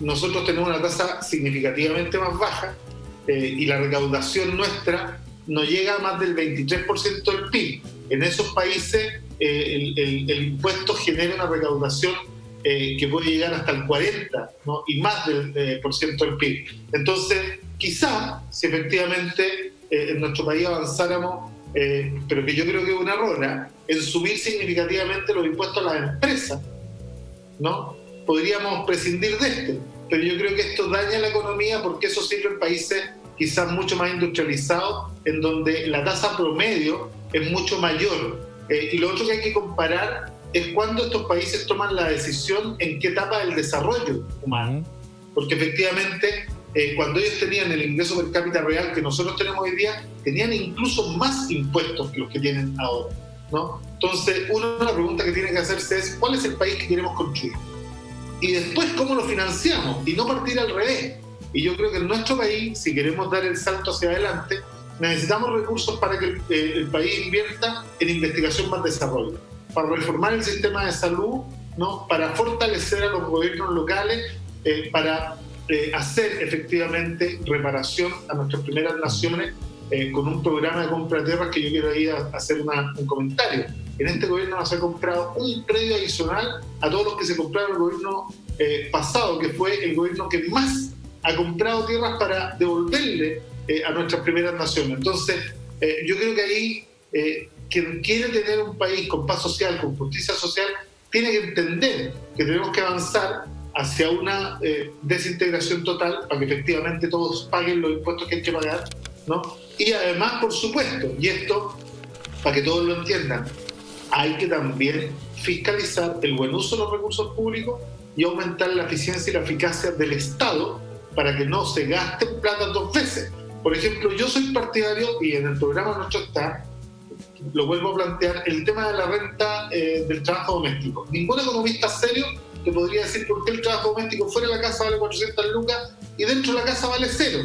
Nosotros tenemos una tasa significativamente más baja y la recaudación nuestra no llega a más del 23% del PIB. En esos países el impuesto genera una recaudación que puede llegar hasta el 40%, ¿no? Y más del por ciento del PIB. Entonces, quizá, si efectivamente en nuestro país avanzáramos, pero que yo creo que es un error, en subir significativamente los impuestos a las empresas, ¿no? Podríamos prescindir de esto, pero yo creo que esto daña la economía porque eso sirve en países quizás mucho más industrializados, en donde la tasa promedio es mucho mayor. Y lo otro que hay que comparar es cuando estos países toman la decisión en qué etapa del desarrollo humano. Porque efectivamente, cuando ellos tenían el ingreso per cápita real que nosotros tenemos hoy día, tenían incluso más impuestos que los que tienen ahora, ¿no? Entonces, una pregunta que tiene que hacerse es, ¿cuál es el país que queremos construir? Y después, ¿cómo lo financiamos? Y no partir al revés. Y yo creo que en nuestro país, si queremos dar el salto hacia adelante, necesitamos recursos para que el país invierta en investigación más desarrollo, para reformar el sistema de salud, ¿no? Para fortalecer a los gobiernos locales, para hacer efectivamente reparación a nuestras primeras naciones con un programa de compra de tierras que yo quiero ahí hacer un comentario. En este gobierno nos ha comprado un predio adicional a todos los que se compraron el gobierno pasado, que fue el gobierno que más ha comprado tierras para devolverle a nuestras primeras naciones. Entonces, yo creo que ahí quien quiere tener un país con paz social, con justicia social, tiene que entender que tenemos que avanzar hacia una desintegración total para que efectivamente todos paguen los impuestos que hay que pagar, ¿no? Y además, por supuesto, y esto, para que todos lo entiendan, hay que también fiscalizar el buen uso de los recursos públicos y aumentar la eficiencia y la eficacia del Estado para que no se gasten plata dos veces. Por ejemplo, yo soy partidario, y en el programa nuestro está, lo vuelvo a plantear, el tema de la renta del trabajo doméstico. Ningún economista serio te podría decir por qué el trabajo doméstico fuera de la casa vale 400 lucas y dentro de la casa vale 0.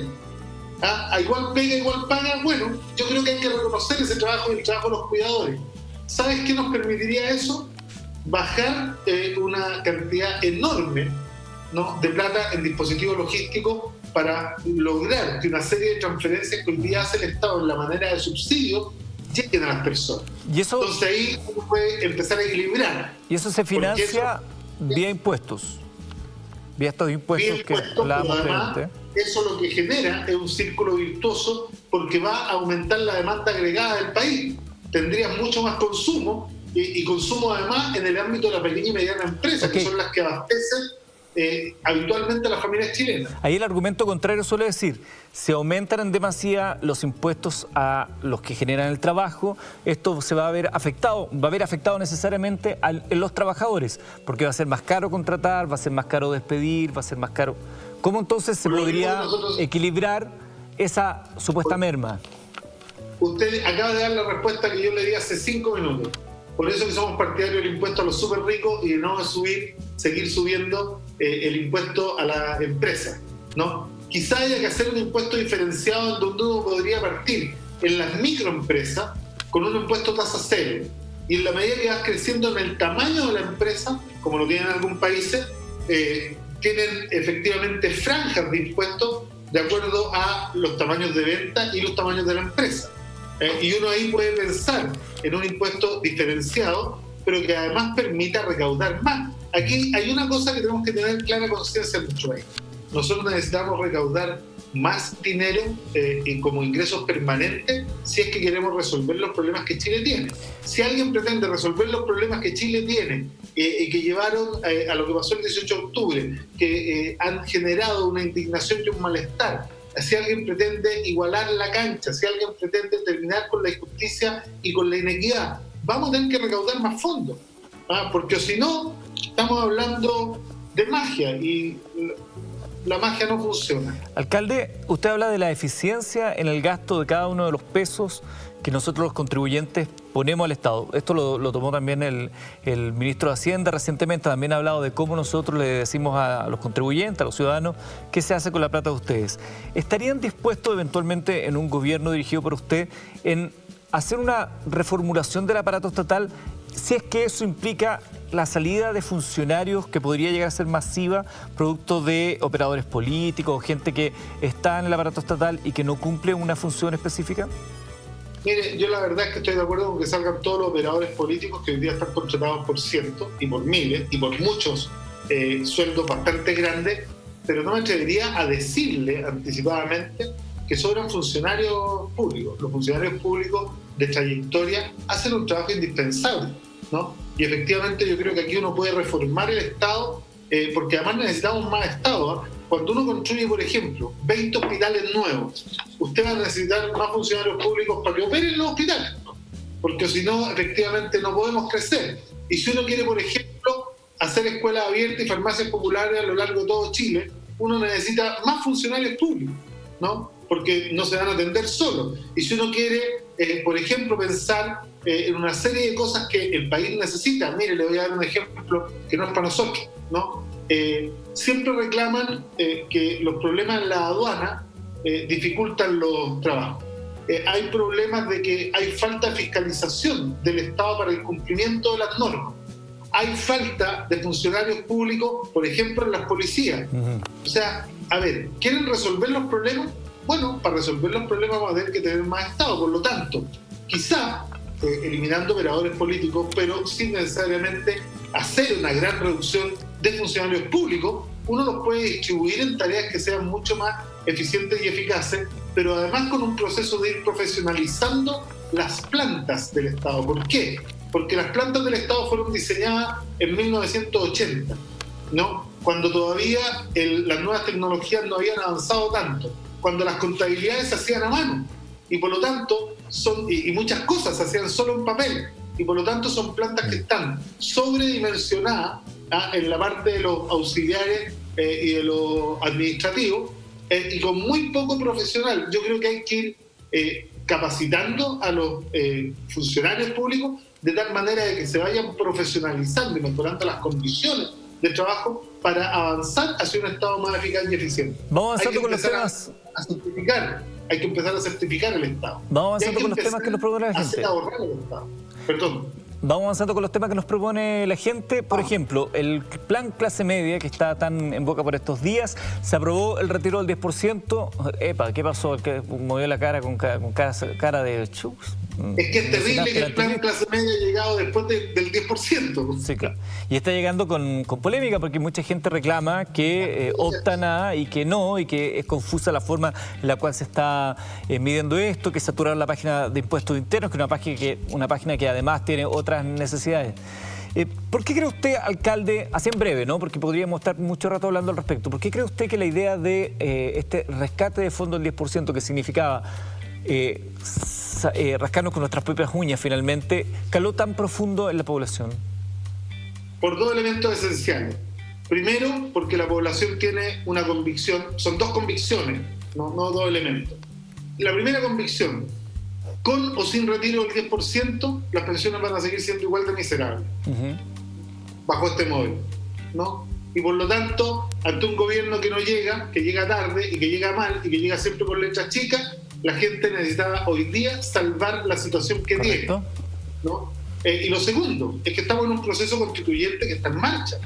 ¿A igual pega, igual paga? Bueno, yo creo que hay que reconocer ese trabajo y el trabajo de los cuidadores. ¿Sabes qué nos permitiría eso? Bajar una cantidad enorme, ¿no?, de plata en dispositivos logísticos para lograr que una serie de transferencias que hoy día hace el Estado en la manera de subsidio lleguen a las personas. ¿Y eso? Entonces ahí uno puede empezar a equilibrar. ¿Y eso se financia vía impuestos? Vía estos impuestos que hablábamos antes. Eso lo que genera es un círculo virtuoso porque va a aumentar la demanda agregada del país. Tendrías mucho más consumo y consumo además en el ámbito de la pequeña y mediana empresa, que son las que abastecen habitualmente a las familias chilenas. Ahí el argumento contrario suele decir, si aumentan en demasía los impuestos a los que generan el trabajo, esto se va a ver afectado necesariamente en los trabajadores, porque va a ser más caro contratar, va a ser más caro despedir, va a ser más caro. ¿Cómo entonces se podría equilibrar esa supuesta merma? Usted acaba de dar la respuesta que yo le di hace 5 minutos. Por eso que somos partidarios del impuesto a los súper ricos y de no seguir subiendo el impuesto a la empresa, ¿no? Quizá haya que hacer un impuesto diferenciado donde uno podría partir en las microempresas con un impuesto tasa cero. Y en la medida que vas creciendo en el tamaño de la empresa, como lo tienen algunos países, tienen efectivamente franjas de impuestos de acuerdo a los tamaños de venta y los tamaños de la empresa. Y uno ahí puede pensar en un impuesto diferenciado, pero que además permita recaudar más. Aquí hay una cosa que tenemos que tener clara conciencia en nuestro país. Nosotros necesitamos recaudar más dinero y como ingresos permanentes si es que queremos resolver los problemas que Chile tiene. Si alguien pretende resolver los problemas que Chile tiene y que llevaron a lo que pasó el 18 de octubre, que han generado una indignación y un malestar, si alguien pretende igualar la cancha, si alguien pretende terminar con la injusticia y con la inequidad, vamos a tener que recaudar más fondos, porque si no, estamos hablando de magia y la magia no funciona. Alcalde, usted habla de la eficiencia en el gasto de cada uno de los pesos que nosotros los contribuyentes ponemos al Estado. Esto lo tomó también el ministro de Hacienda recientemente. También ha hablado de cómo nosotros le decimos a los contribuyentes, a los ciudadanos, qué se hace con la plata de ustedes. ¿Estarían dispuestos eventualmente en un gobierno dirigido por usted en hacer una reformulación del aparato estatal si es que eso implica la salida de funcionarios que podría llegar a ser masiva, producto de operadores políticos, gente que está en el aparato estatal y que no cumple una función específica? Mire, yo la verdad es que estoy de acuerdo con que salgan todos los operadores políticos que hoy día están contratados por cientos y por miles y por muchos sueldos bastante grandes, pero no me atrevería a decirle anticipadamente que sobran funcionarios públicos. Los funcionarios públicos de trayectoria hacen un trabajo indispensable, ¿no? Y efectivamente yo creo que aquí uno puede reformar el Estado, porque además necesitamos más Estado, ¿eh? Cuando uno construye, por ejemplo, 20 hospitales nuevos, usted va a necesitar más funcionarios públicos para que operen los hospitales, porque si no, efectivamente no podemos crecer. Y si uno quiere, por ejemplo, hacer escuelas abiertas y farmacias populares a lo largo de todo Chile, uno necesita más funcionarios públicos, ¿no? Porque no se van a atender solos. Y si uno quiere, por ejemplo, pensar en una serie de cosas que el país necesita, mire, le voy a dar un ejemplo que no es para nosotros, ¿no? Siempre reclaman que los problemas en la aduana dificultan los trabajos. Hay problemas de que hay falta de fiscalización del Estado para el cumplimiento de las normas. Hay falta de funcionarios públicos, por ejemplo, en las policías. O sea, a ver, ¿quieren resolver los problemas? Bueno, para resolver los problemas va a tener que tener más Estado. Por lo tanto, quizá eliminando operadores políticos, pero sin necesariamente hacer una gran reducción de funcionarios públicos, uno los puede distribuir en tareas que sean mucho más eficientes y eficaces, pero además con un proceso de ir profesionalizando las plantas del Estado. ¿Por qué? Porque las plantas del Estado fueron diseñadas en 1980, ¿no? Cuando todavía las nuevas tecnologías no habían avanzado tanto, cuando las contabilidades se hacían a mano, y por lo tanto y muchas cosas se hacían solo en papel, y por lo tanto son plantas que están sobredimensionadas en la parte de los auxiliares y de lo administrativo, y con muy poco profesional. Yo creo que hay que ir capacitando a los funcionarios públicos de tal manera de que se vayan profesionalizando y mejorando las condiciones de trabajo para avanzar hacia un Estado más eficaz y eficiente. Vamos avanzando con los temas. Hay que empezar a certificar el Estado. Vamos avanzando con los temas que nos propone la gente. Hacer ahorrar el Estado. Perdón. Vamos avanzando con los temas que nos propone la gente. Por ejemplo, el plan clase media, que está tan en boca por estos días, se aprobó el retiro del 10%. Epa, ¿qué pasó? El que movió la cara con cara de chus. Es que es terrible que el plan clase media haya llegado después del 10%. Sí, claro. Y está llegando con polémica porque mucha gente reclama que optan a y que no, y que es confusa la forma en la cual se está midiendo esto, que saturaron la página de impuestos internos, que es una página que además tiene otras necesidades. ¿Por qué cree usted, alcalde, así en breve, ¿no? Porque podríamos estar mucho rato hablando al respecto, ¿por qué cree usted que la idea de este rescate de fondo del 10%, que significaba rascarnos con nuestras propias uñas finalmente, caló tan profundo en la población? Por dos elementos esenciales. Primero, porque la población tiene una convicción, son dos convicciones, no dos elementos. La primera convicción: con o sin retiro del 10%, las pensiones van a seguir siendo igual de miserables, bajo este modelo, ¿no? Y por lo tanto, ante un gobierno que no llega, que llega tarde y que llega mal y que llega siempre con letras chicas, la gente necesitaba hoy día salvar la situación que tiene, ¿no? Y lo segundo es que estamos en un proceso constituyente que está en marcha,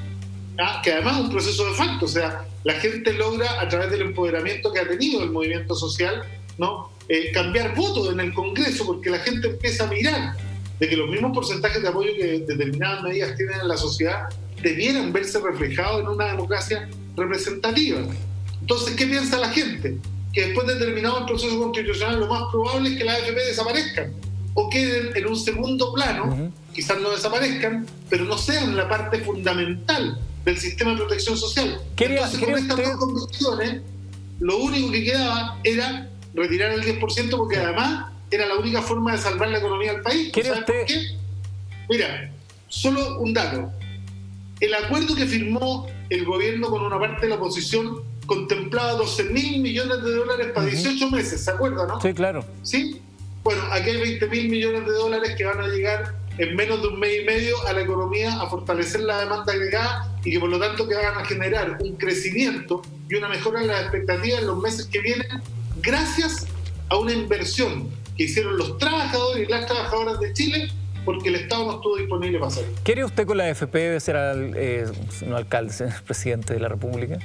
que además es un proceso de facto. O sea, la gente logra, a través del empoderamiento que ha tenido el movimiento social, ¿no?, cambiar votos en el Congreso, porque la gente empieza a mirar de que los mismos porcentajes de apoyo que determinadas medidas tienen en la sociedad debieran verse reflejados en una democracia representativa. Entonces, ¿qué piensa la gente? Que después de terminado el proceso constitucional, lo más probable es que las AFP desaparezcan o queden en un segundo plano, quizás no desaparezcan, pero no sean la parte fundamental del sistema de protección social. Entonces, con estas dos convicciones, lo único que quedaba era retirar el 10%, porque además era la única forma de salvar la economía del país. ¿Sabes por qué? Mira, solo un dato. El acuerdo que firmó el gobierno con una parte de la oposición contemplaba 12.000 millones de dólares para 18 meses, ¿se acuerdan, no? Sí, claro. ¿Sí? Bueno, aquí hay 20.000 millones de dólares que van a llegar en menos de un mes y medio a la economía, a fortalecer la demanda agregada, y que por lo tanto que van a generar un crecimiento y una mejora en las expectativas en los meses que vienen, gracias a una inversión que hicieron los trabajadores y las trabajadoras de Chile, porque el Estado no estuvo disponible para hacerlo. ¿Qué haría usted con la AFP de ser no alcalde, ser presidente de la República?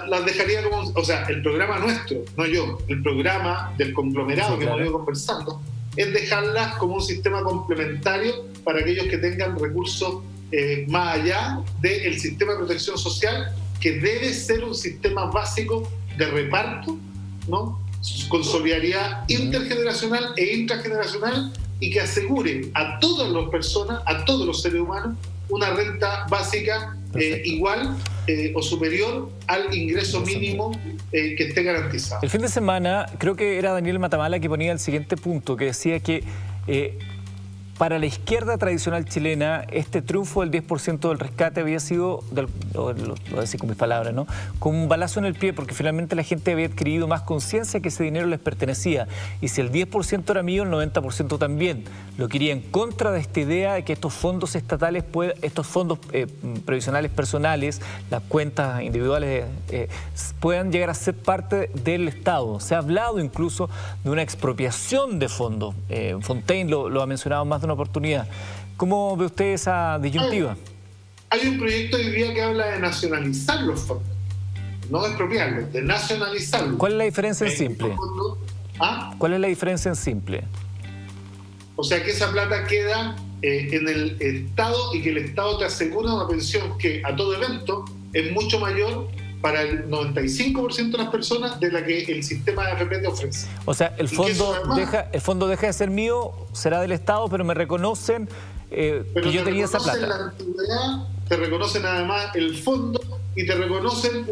Las dejaría como, o sea, el programa nuestro, no yo, el programa del conglomerado, sí, claro, que hemos ido conversando, es dejarlas como un sistema complementario para aquellos que tengan recursos más allá del sistema de protección social, que debe ser un sistema básico de reparto, ¿no?, con solidaridad intergeneracional e intrageneracional, y que asegure a todas las personas, a todos los seres humanos, una renta básica igual o superior al ingreso mínimo que esté garantizado. El fin de semana, creo que era Daniel Matamala que ponía el siguiente punto, que decía que para la izquierda tradicional chilena, este triunfo del 10% del rescate había sido, lo voy a decir con mis palabras, ¿no?, como un balazo en el pie, porque finalmente la gente había adquirido más conciencia que ese dinero les pertenecía. Y si el 10% era mío, el 90% también. Lo quería en contra de esta idea de que estos fondos estatales, estos fondos previsionales personales, las cuentas individuales, puedan llegar a ser parte del Estado. Se ha hablado incluso de una expropiación de fondos. Fontaine lo ha mencionado más de una oportunidad. ¿Cómo ve usted esa disyuntiva? Hay un proyecto hoy día que habla de nacionalizar los fondos, no de expropiarlos, de nacionalizarlos. ¿Cuál es la diferencia en simple? ¿Ah? ¿Cuál es la diferencia en simple? O sea, que esa plata queda en el Estado, y que el Estado te asegura una pensión que a todo evento es mucho mayor para el 95% de las personas de la que el sistema de AFP te ofrece. O sea, el fondo deja de ser mío, será del Estado, pero me reconocen que yo tenía esa plata. La antigüedad, te reconocen además el fondo y te reconocen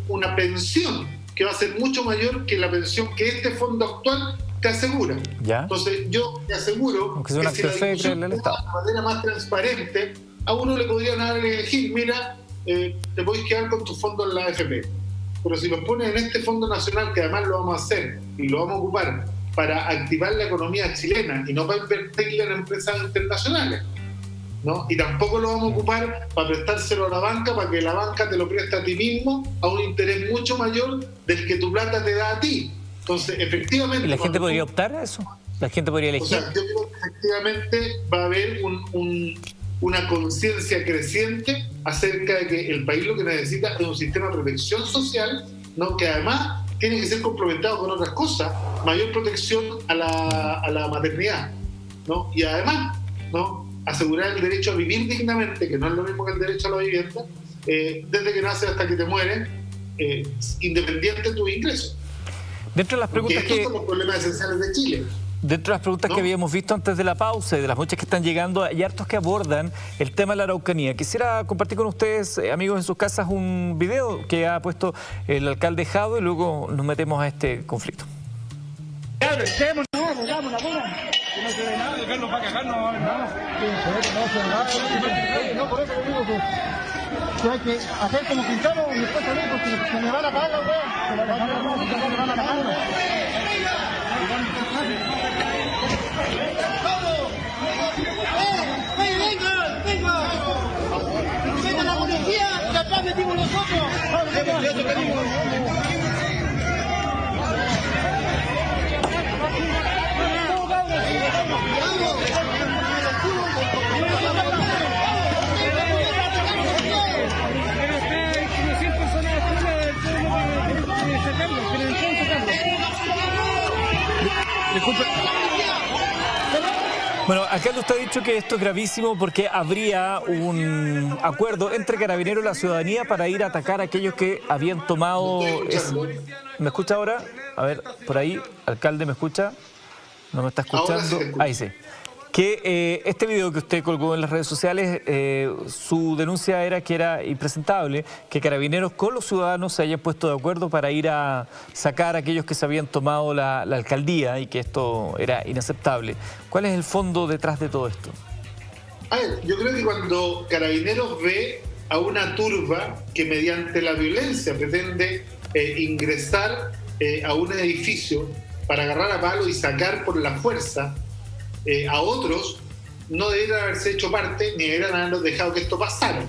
una pensión que va a ser mucho mayor que la pensión que este fondo actual te asegura. ¿Ya? Entonces yo te aseguro que si la discusión de manera más transparente, a uno le podrían dar a elegir, mira, te podés quedar con tus fondos en la AFP, pero si los pones en este fondo nacional, que además lo vamos a hacer y lo vamos a ocupar para activar la economía chilena y no para invertirla en empresas internacionales, ¿no? Y tampoco lo vamos a ocupar para prestárselo a la banca, para que la banca te lo preste a ti mismo a un interés mucho mayor del que tu plata te da a ti. Entonces, efectivamente... ¿Y la gente podría optar a eso? ¿La gente podría elegir? O sea, yo creo que efectivamente va a haber una conciencia creciente acerca de que el país lo que necesita es un sistema de protección social, ¿no?, que además tiene que ser complementado con otras cosas, mayor protección a la maternidad, ¿no?, y además, ¿no?, asegurar el derecho a vivir dignamente, que no es lo mismo que el derecho a la vivienda, desde que naces hasta que te mueres, independiente de tus ingresos. Dentro de las preguntas estos son los problemas esenciales de Chile. Dentro de las preguntas que habíamos visto antes de la pausa y de las muchas que están llegando, hay hartos que abordan el tema de la Araucanía. Quisiera compartir con ustedes, amigos, en sus casas, un video que ha puesto el alcalde Jadwe y luego nos metemos a este conflicto. Hay que hacer como Quintano y después salir, porque se me van a pagar la weá. Se me van a pagar. ¡Venga la policía! ¡Que acá metimos nosotros! Bueno, alcalde, usted ha dicho que esto es gravísimo porque habría un acuerdo entre Carabineros y la ciudadanía para ir a atacar a aquellos que habían tomado... ¿Me escucha ahora? A ver, por ahí, alcalde, ¿me escucha? ¿No me está escuchando? Ahí sí. Que este video que usted colgó en las redes sociales, su denuncia era que era impresentable, que Carabineros con los ciudadanos se hayan puesto de acuerdo para ir a sacar a aquellos que se habían tomado la alcaldía y que esto era inaceptable. ¿Cuál es el fondo detrás de todo esto? A ver, yo creo que cuando Carabineros ve a una turba que mediante la violencia pretende ingresar a un edificio para agarrar a palo y sacar por la fuerza a otros, no deberían haberse hecho parte ni deberían habernos dejado que esto pasara.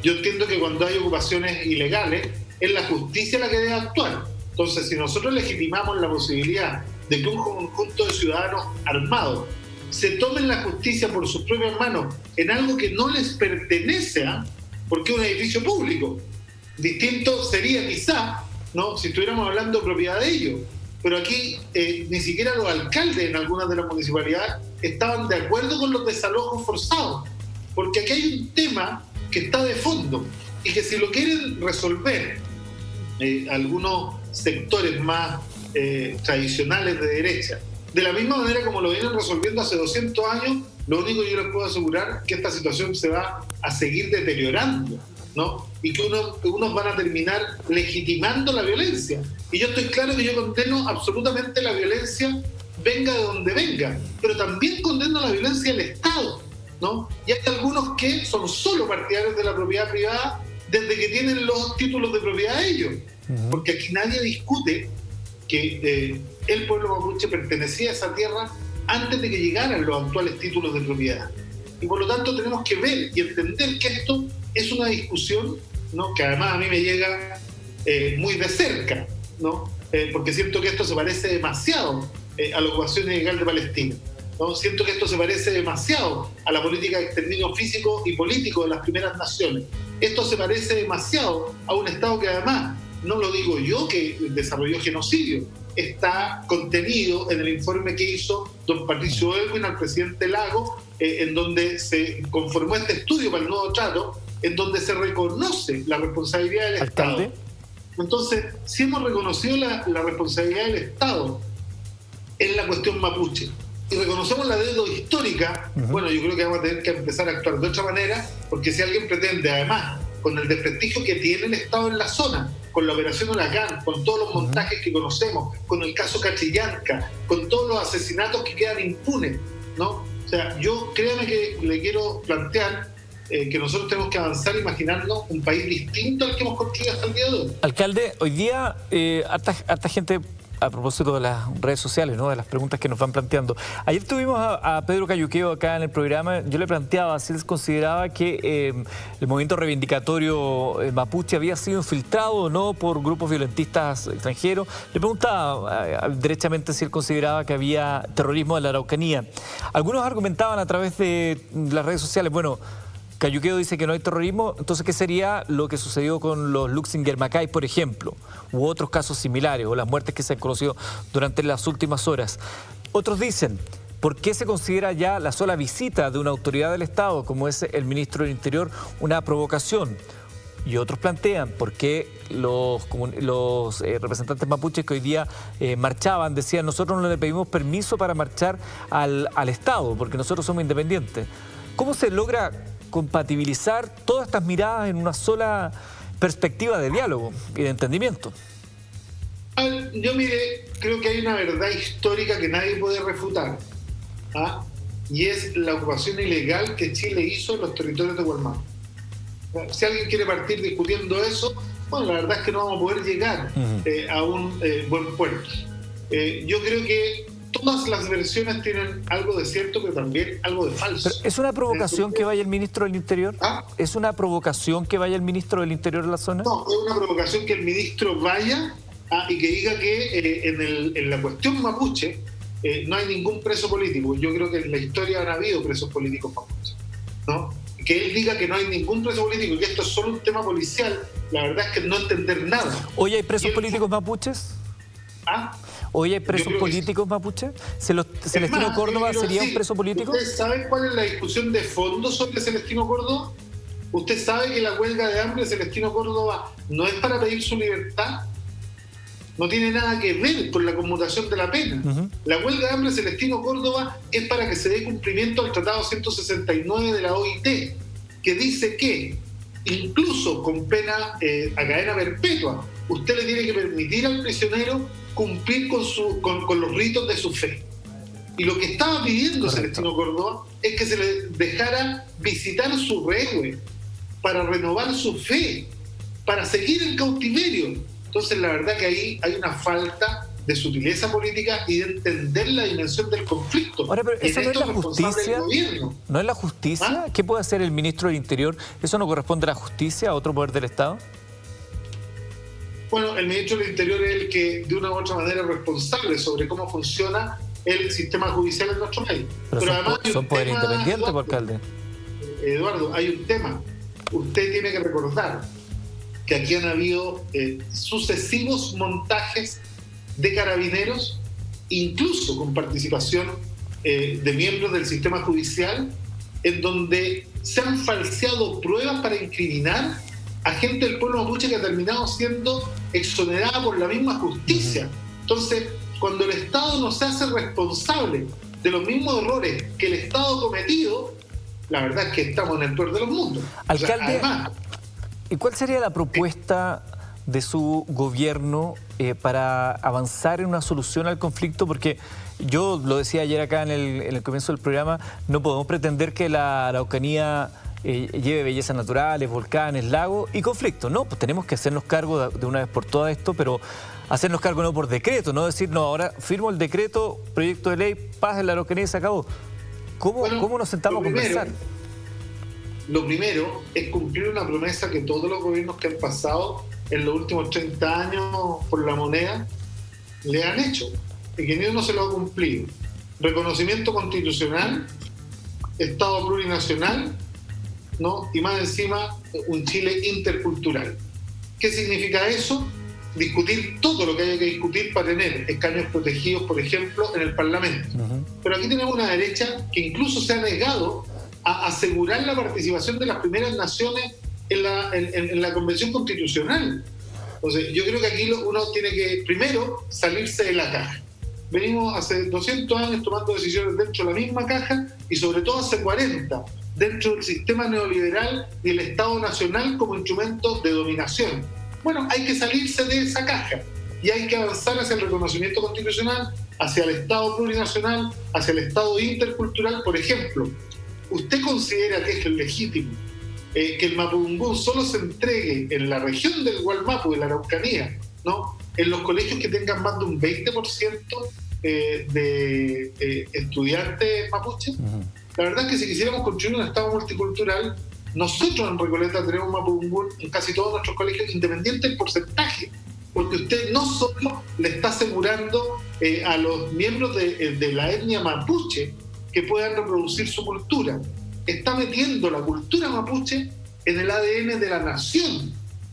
Yo entiendo que cuando hay ocupaciones ilegales es la justicia la que debe actuar. Entonces, si nosotros legitimamos la posibilidad de que un conjunto de ciudadanos armados se tomen la justicia por sus propias manos en algo que no les pertenece, porque es un edificio público. Distinto sería quizá, ¿no?, si estuviéramos hablando de propiedad de ellos. pero aquí ni siquiera los alcaldes en algunas de las municipalidades estaban de acuerdo con los desalojos forzados, porque aquí hay un tema que está de fondo y que si lo quieren resolver algunos sectores más tradicionales de derecha, de la misma manera como lo vienen resolviendo hace 200 años, lo único que yo les puedo asegurar es que esta situación se va a seguir deteriorando, ¿no? Y que unos van a terminar legitimando la violencia. Y yo estoy claro que yo condeno absolutamente la violencia, venga de donde venga, pero también condeno la violencia del Estado, ¿no? Y hay algunos que son solo partidarios de la propiedad privada desde que tienen los títulos de propiedad ellos. Porque aquí nadie discute que el pueblo mapuche pertenecía a esa tierra antes de que llegaran los actuales títulos de propiedad. Y por lo tanto tenemos que ver y entender que esto es una discusión, ¿no?, que además a mí me llega muy de cerca, ¿no? Porque siento que esto se parece demasiado a la ocupación ilegal de Palestina, ¿no? Siento que esto se parece demasiado a la política de exterminio físico y político de las primeras naciones. Esto se parece demasiado a un Estado que además, no lo digo yo, que desarrolló genocidio, está contenido en el informe que hizo don Patricio Aylwin al presidente Lago, en donde se conformó este estudio para el nuevo trato, en donde se reconoce la responsabilidad del ¿Alcalde? Estado. Entonces, si hemos reconocido la responsabilidad del Estado en la cuestión mapuche y reconocemos la deuda histórica, bueno, yo creo que vamos a tener que empezar a actuar de otra manera, porque si alguien pretende, además, con el desprestigio que tiene el Estado en la zona, con la operación Huracán, con todos los montajes que conocemos, con el caso Cachillanca, con todos los asesinatos que quedan impunes, ¿no? O sea, yo créame que le quiero plantear que nosotros tenemos que avanzar imaginando un país distinto al que hemos construido hasta el día de hoy. Alcalde, hoy día harta gente, a propósito de las redes sociales, ¿no?, de las preguntas que nos van planteando. Ayer tuvimos a Pedro Cayuqueo acá en el programa. Yo le planteaba si él consideraba que el movimiento reivindicatorio mapuche había sido infiltrado o no por grupos violentistas extranjeros. Le preguntaba derechamente si él consideraba que había terrorismo en la Araucanía. Algunos argumentaban a través de las redes sociales, bueno, Cayuqueo dice que no hay terrorismo, entonces ¿qué sería lo que sucedió con los Luxinger Macay, por ejemplo, u otros casos similares, o las muertes que se han conocido durante las últimas horas? Otros dicen, ¿por qué se considera ya la sola visita de una autoridad del Estado, como es el ministro del Interior, una provocación? Y otros plantean por qué los representantes mapuches que hoy día marchaban decían, nosotros no le pedimos permiso para marchar al Estado, porque nosotros somos independientes. ¿Cómo se logra compatibilizar todas estas miradas en una sola perspectiva de diálogo y de entendimiento? Yo, mire, creo que hay una verdad histórica que nadie puede refutar, ¿ah? Y es la ocupación ilegal que Chile hizo en los territorios de Gualmapu. Si alguien quiere partir discutiendo eso, bueno, la verdad es que no vamos a poder llegar a un buen puerto. Yo creo que todas las versiones tienen algo de cierto, pero también algo de falso. ¿Pero es una provocación que vaya el ministro del Interior? ¿Ah? ¿Es una provocación que vaya el ministro del Interior a la zona? No, es una provocación que el ministro vaya y que diga que en la cuestión mapuche no hay ningún preso político. Yo creo que en la historia han habido presos políticos mapuches, ¿no? Que él diga que no hay ningún preso político y que esto es solo un tema policial, la verdad es que no entender nada. ¿Hoy hay presos políticos mapuches? ¿Ah? ¿Hoy hay presos políticos mapuches? ¿Celestino Córdoba sería un preso político? ¿Usted sabe cuál es la discusión de fondo sobre Celestino Córdoba? ¿Usted sabe que la huelga de hambre de Celestino Córdoba no es para pedir su libertad? No tiene nada que ver con la conmutación de la pena. La huelga de hambre de Celestino Córdoba es para que se dé cumplimiento al Tratado 169 de la OIT, que dice que incluso con pena a cadena perpetua, usted le tiene que permitir al prisionero cumplir con los ritos de su fe. Y lo que estaba pidiendo Celestino Córdoba es que se le dejara visitar su regue para renovar su fe, para seguir en cautiverio. Entonces la verdad que ahí hay una falta de sutileza política y de entender la dimensión del conflicto. Ahora, pero eso no es la justicia. ¿No es la justicia? ¿Qué puede hacer el ministro del Interior? ¿Eso no corresponde a la justicia, a otro poder del Estado? Bueno, el ministro del Interior es el que de una u otra manera es responsable sobre cómo funciona el sistema judicial en nuestro país. Pero además son poderes independientes, alcalde. Eduardo, hay un tema. Usted tiene que recordar que aquí han habido sucesivos montajes de carabineros, incluso con participación de miembros del sistema judicial, en donde se han falseado pruebas para incriminar a gente del pueblo mapuche que ha terminado siendo exonerada por la misma justicia. Entonces, cuando el Estado no se hace responsable de los mismos errores que el Estado ha cometido, la verdad es que estamos en el peor de los mundos. Alcalde, o sea, además, ¿y cuál sería la propuesta de su gobierno para avanzar en una solución al conflicto? Porque yo lo decía ayer acá en el comienzo del programa, no podemos pretender que la Araucanía lleve bellezas naturales, volcanes, lagos y conflictos. No, pues tenemos que hacernos cargo de una vez por todas esto, pero hacernos cargo no por decreto, no decir, no, ahora firmo el decreto, proyecto de ley, paz en la Araucanía y se acabó. ¿Cómo nos sentamos a conversar? Lo primero es cumplir una promesa que todos los gobiernos que han pasado en los últimos 30 años por la moneda le han hecho y que ni uno se lo ha cumplido. Reconocimiento constitucional, Estado plurinacional, ¿no? Y más encima un Chile intercultural. ¿Qué significa eso? Discutir todo lo que haya que discutir para tener escaños protegidos, por ejemplo, en el Parlamento. Pero aquí tenemos una derecha que incluso se ha negado a asegurar la participación de las primeras naciones en la Convención Constitucional. Entonces, yo creo que aquí uno tiene que, primero, salirse de la caja. Venimos hace 200 años tomando decisiones dentro de la misma caja y sobre todo hace 40, dentro del sistema neoliberal y el Estado Nacional como instrumento de dominación. Bueno, hay que salirse de esa caja y hay que avanzar hacia el reconocimiento constitucional, hacia el Estado plurinacional, hacia el Estado intercultural. Por ejemplo, ¿usted considera que es legítimo que el mapudungún solo se entregue en la región del Gualmapu, de la Araucanía, ¿no? En los colegios que tengan más de un 20% de estudiantes mapuches? La verdad es que si quisiéramos construir un Estado multicultural, nosotros en Recoleta tenemos mapudungún en casi todos nuestros colegios, independiente del porcentaje, porque usted no solo le está asegurando a los miembros de la etnia mapuche que puedan reproducir su cultura, está metiendo la cultura mapuche en el ADN de la nación,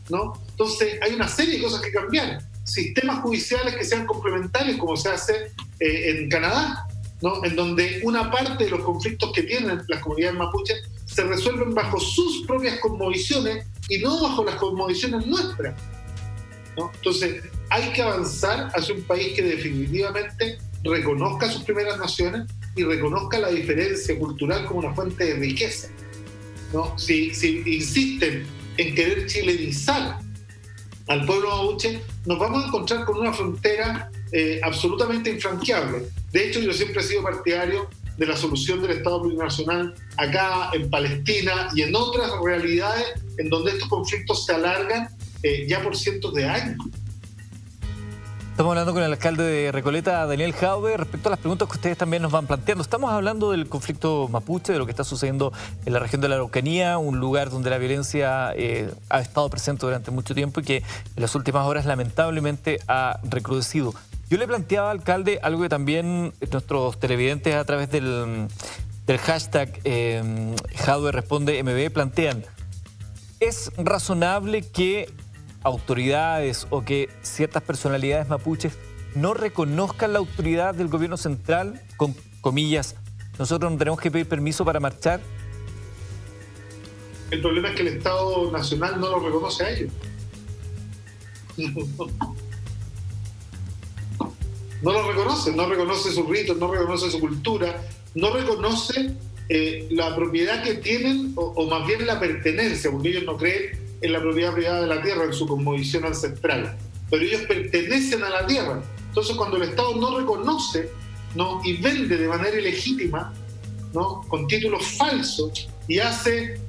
¿no? Entonces hay una serie de cosas que cambiar. Sistemas judiciales que sean complementarios, como se hace en Canadá, ¿no? En donde una parte de los conflictos que tienen las comunidades mapuches se resuelven bajo sus propias cosmovisiones y no bajo las cosmovisiones nuestras, ¿no? Entonces hay que avanzar hacia un país que definitivamente reconozca sus primeras naciones y reconozca la diferencia cultural como una fuente de riqueza, ¿no? Si insisten en querer chilenizar al pueblo mapuche, nos vamos a encontrar con una frontera absolutamente infranqueable. De hecho, yo siempre he sido partidario de la solución del Estado plurinacional acá en Palestina y en otras realidades en donde estos conflictos se alargan ya por cientos de años. Estamos hablando con el alcalde de Recoleta, Daniel Jadwe, respecto a las preguntas que ustedes también nos van planteando. Estamos hablando del conflicto mapuche, de lo que está sucediendo en la región de la Araucanía, un lugar donde la violencia ha estado presente durante mucho tiempo y que en las últimas horas lamentablemente ha recrudecido. Yo le planteaba, alcalde, algo que también nuestros televidentes a través del hashtag Jadwe Responde MB plantean. ¿Es razonable que autoridades o que ciertas personalidades mapuches no reconozcan la autoridad del gobierno central, con comillas, nosotros no tenemos que pedir permiso para marchar? El problema es que el Estado Nacional no lo reconoce a ellos. No lo reconoce, no reconoce sus ritos, no reconoce su cultura, no reconoce la propiedad que tienen o más bien la pertenencia, porque ellos no creen en la propiedad privada de la tierra, en su cosmovisión ancestral, pero ellos pertenecen a la tierra. Entonces, cuando el Estado no reconoce, ¿no? Y vende de manera ilegítima, ¿no? Con títulos falsos y hace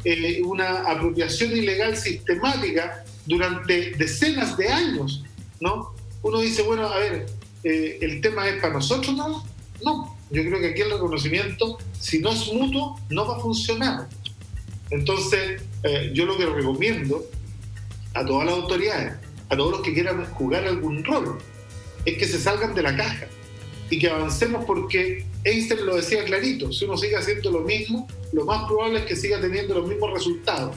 una apropiación ilegal sistemática durante decenas de años, ¿no? Uno dice, bueno, a ver, ¿el tema es para nosotros, no? No, yo creo que aquí el reconocimiento, si no es mutuo, no va a funcionar. Entonces, yo lo que recomiendo a todas las autoridades, a todos los que quieran jugar algún rol, es que se salgan de la caja y que avancemos, porque Einstein lo decía clarito: si uno sigue haciendo lo mismo, lo más probable es que siga teniendo los mismos resultados,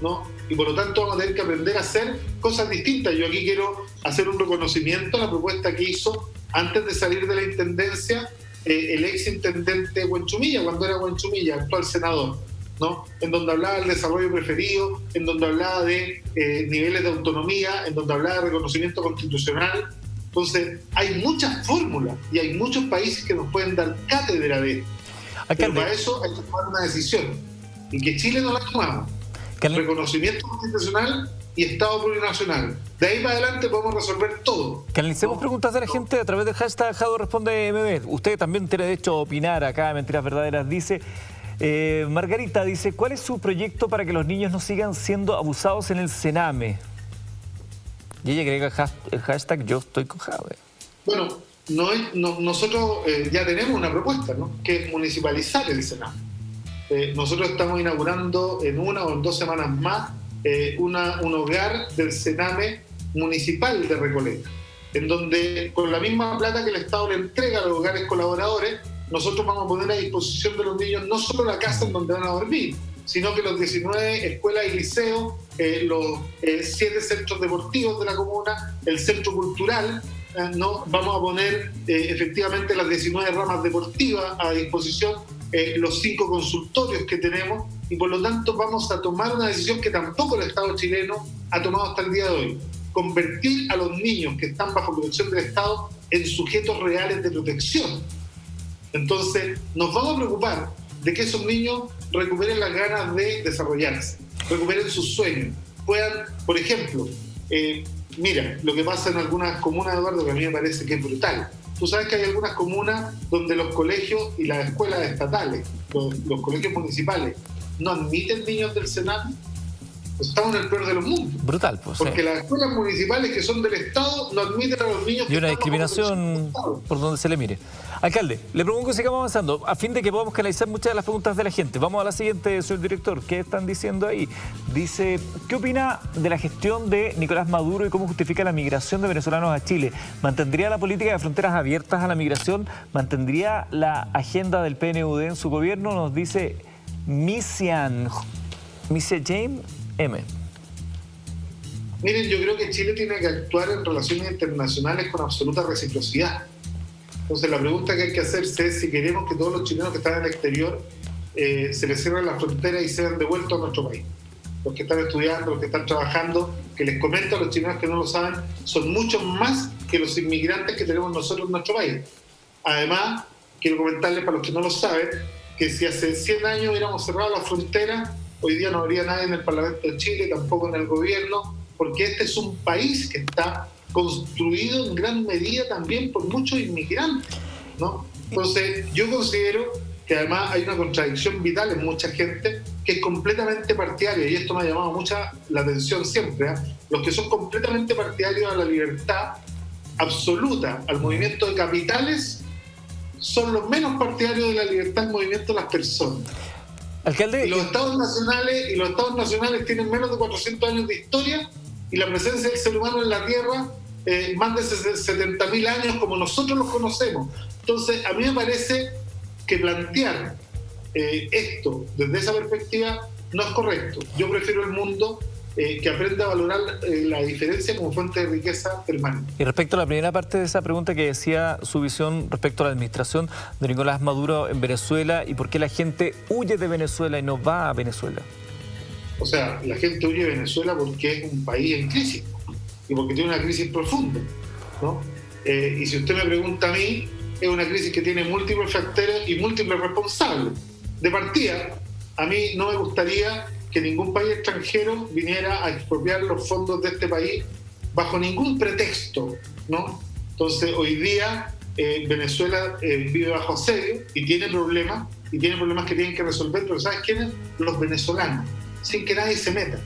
¿no? y por lo tanto vamos a tener que aprender a hacer cosas distintas. Yo aquí quiero hacer un reconocimiento a la propuesta que hizo antes de salir de la intendencia el ex intendente Huenchumilla, cuando era Huenchumilla, actual senador, ¿no? En donde hablaba del desarrollo preferido, en donde hablaba de niveles de autonomía, en donde hablaba de reconocimiento constitucional. Entonces, hay muchas fórmulas y hay muchos países que nos pueden dar cátedra de esto. Pero para eso hay que tomar una decisión, y que Chile no la ha tomado. Reconocimiento constitucional y Estado plurinacional. De ahí para adelante podemos resolver todo. Canalicemos preguntas de la gente a través del hashtag Jado Responde MB. Usted también tiene derecho a opinar acá, Mentiras Verdaderas. Dice, Margarita dice, ¿cuál es su proyecto para que los niños no sigan siendo abusados en el Sename? Y ella agrega el hashtag Yo estoy con Jade. Bueno, nosotros ya tenemos una propuesta, ¿no? Que es municipalizar el Sename. Nosotros estamos inaugurando en 1 o en 2 semanas más un hogar del Sename municipal de Recoleta, en donde con la misma plata que el Estado le entrega a los hogares colaboradores, nosotros vamos a poner a disposición de los niños no solo la casa en donde van a dormir, sino que los 19 escuelas y liceos, los 7 centros deportivos de la comuna, el centro cultural, ¿no? Vamos a poner efectivamente las 19 ramas deportivas a disposición, los 5 consultorios que tenemos, y por lo tanto vamos a tomar una decisión que tampoco el Estado chileno ha tomado hasta el día de hoy: convertir a los niños que están bajo protección del Estado en sujetos reales de protección. Entonces nos vamos a preocupar de que esos niños recuperen las ganas de desarrollarse, recuperen sus sueños, puedan, por ejemplo, mira, lo que pasa en algunas comunas, Eduardo, que a mí me parece que es brutal. Tú sabes que hay algunas comunas donde los colegios y las escuelas estatales, los colegios municipales, no admiten niños del Sename. Estamos en el peor de los mundos. Brutal, pues. Porque las escuelas municipales que son del Estado no admiten a los niños. Y una discriminación por donde se le mire. Alcalde, le propongo que sigamos avanzando a fin de que podamos canalizar muchas de las preguntas de la gente. Vamos a la siguiente, señor director. ¿Qué están diciendo ahí? Dice, ¿qué opina de la gestión de Nicolás Maduro y cómo justifica la migración de venezolanos a Chile? ¿Mantendría la política de fronteras abiertas a la migración? ¿Mantendría la agenda del PNUD en su gobierno? Nos dice Misia Jane M. Miren, yo creo que Chile tiene que actuar en relaciones internacionales con absoluta reciprocidad. Entonces la pregunta que hay que hacerse es si queremos que todos los chilenos que están en el exterior se les cierren las fronteras y sean devueltos a nuestro país. Los que están estudiando, los que están trabajando, que les comento a los chilenos que no lo saben, son muchos más que los inmigrantes que tenemos nosotros en nuestro país. Además, quiero comentarles para los que no lo saben, que si hace 100 años hubiéramos cerrado las fronteras, hoy día no habría nadie en el Parlamento de Chile, tampoco en el gobierno, porque este es un país que está construido en gran medida también por muchos inmigrantes, ¿no? Entonces, yo considero que además hay una contradicción vital en mucha gente que es completamente partidaria, y esto me ha llamado mucha la atención siempre, ¿eh? Los que son completamente partidarios a la libertad absoluta, al movimiento de capitales, son los menos partidarios de la libertad en movimiento de las personas. Alcalde, y los estados nacionales tienen menos de 400 años de historia, y la presencia del ser humano en la Tierra más de 70.000 años como nosotros los conocemos. Entonces, a mí me parece que plantear esto desde esa perspectiva no es correcto. Yo prefiero el mundo que aprenda a valorar la diferencia como fuente de riqueza permanente. Y respecto a la primera parte de esa pregunta que decía su visión respecto a la administración de Nicolás Maduro en Venezuela y por qué la gente huye de Venezuela y no va a Venezuela. O sea, la gente huye de Venezuela porque es un país en crisis y porque tiene una crisis profunda, ¿no? Y si usted me pregunta a mí, es una crisis que tiene múltiples factores y múltiples responsables. De partida, a mí no me gustaría que ningún país extranjero viniera a expropiar los fondos de este país bajo ningún pretexto, ¿no? Entonces, hoy día Venezuela vive bajo asedio y tiene problemas que tienen que resolver, pero ¿sabes quiénes? Los venezolanos, sin que nadie se meta,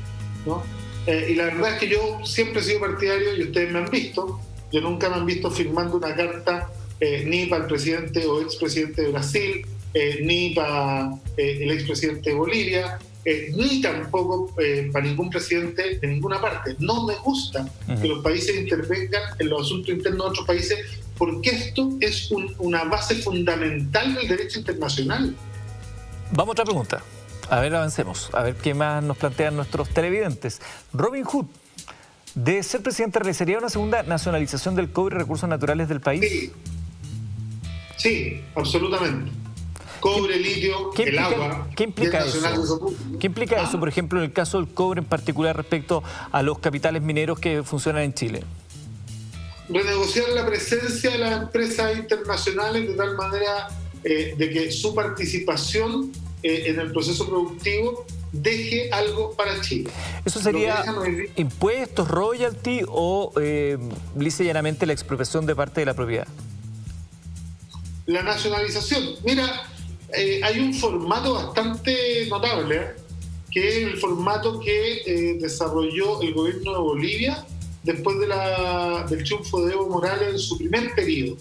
¿no? Y la verdad es que yo siempre he sido partidario, y ustedes me han visto, yo nunca me han visto firmando una carta ni para el presidente o expresidente de Brasil, ni para el expresidente de Bolivia, ni tampoco para ningún presidente de ninguna parte. No me gusta que los países intervengan en los asuntos internos de otros países, porque esto es una base fundamental del derecho internacional. Vamos a otra pregunta. A ver, avancemos. A ver qué más nos plantean nuestros televidentes. Robin Hood, de ser presidente, ¿realizaría una segunda nacionalización del cobre y recursos naturales del país? Sí, absolutamente. Cobre, litio, el agua. ¿Qué implica eso? ¿Qué implica eso, por ejemplo, en el caso del cobre en particular respecto a los capitales mineros que funcionan en Chile? Renegociar la presencia de las empresas internacionales de tal manera de que su participación en el proceso productivo deje algo para Chile. ¿Eso sería impuestos, royalty o lisa y llanamente la expropiación de parte de la propiedad? La nacionalización. Mira, hay un formato bastante notable, que es el formato que desarrolló el gobierno de Bolivia después del triunfo de Evo Morales en su primer periodo,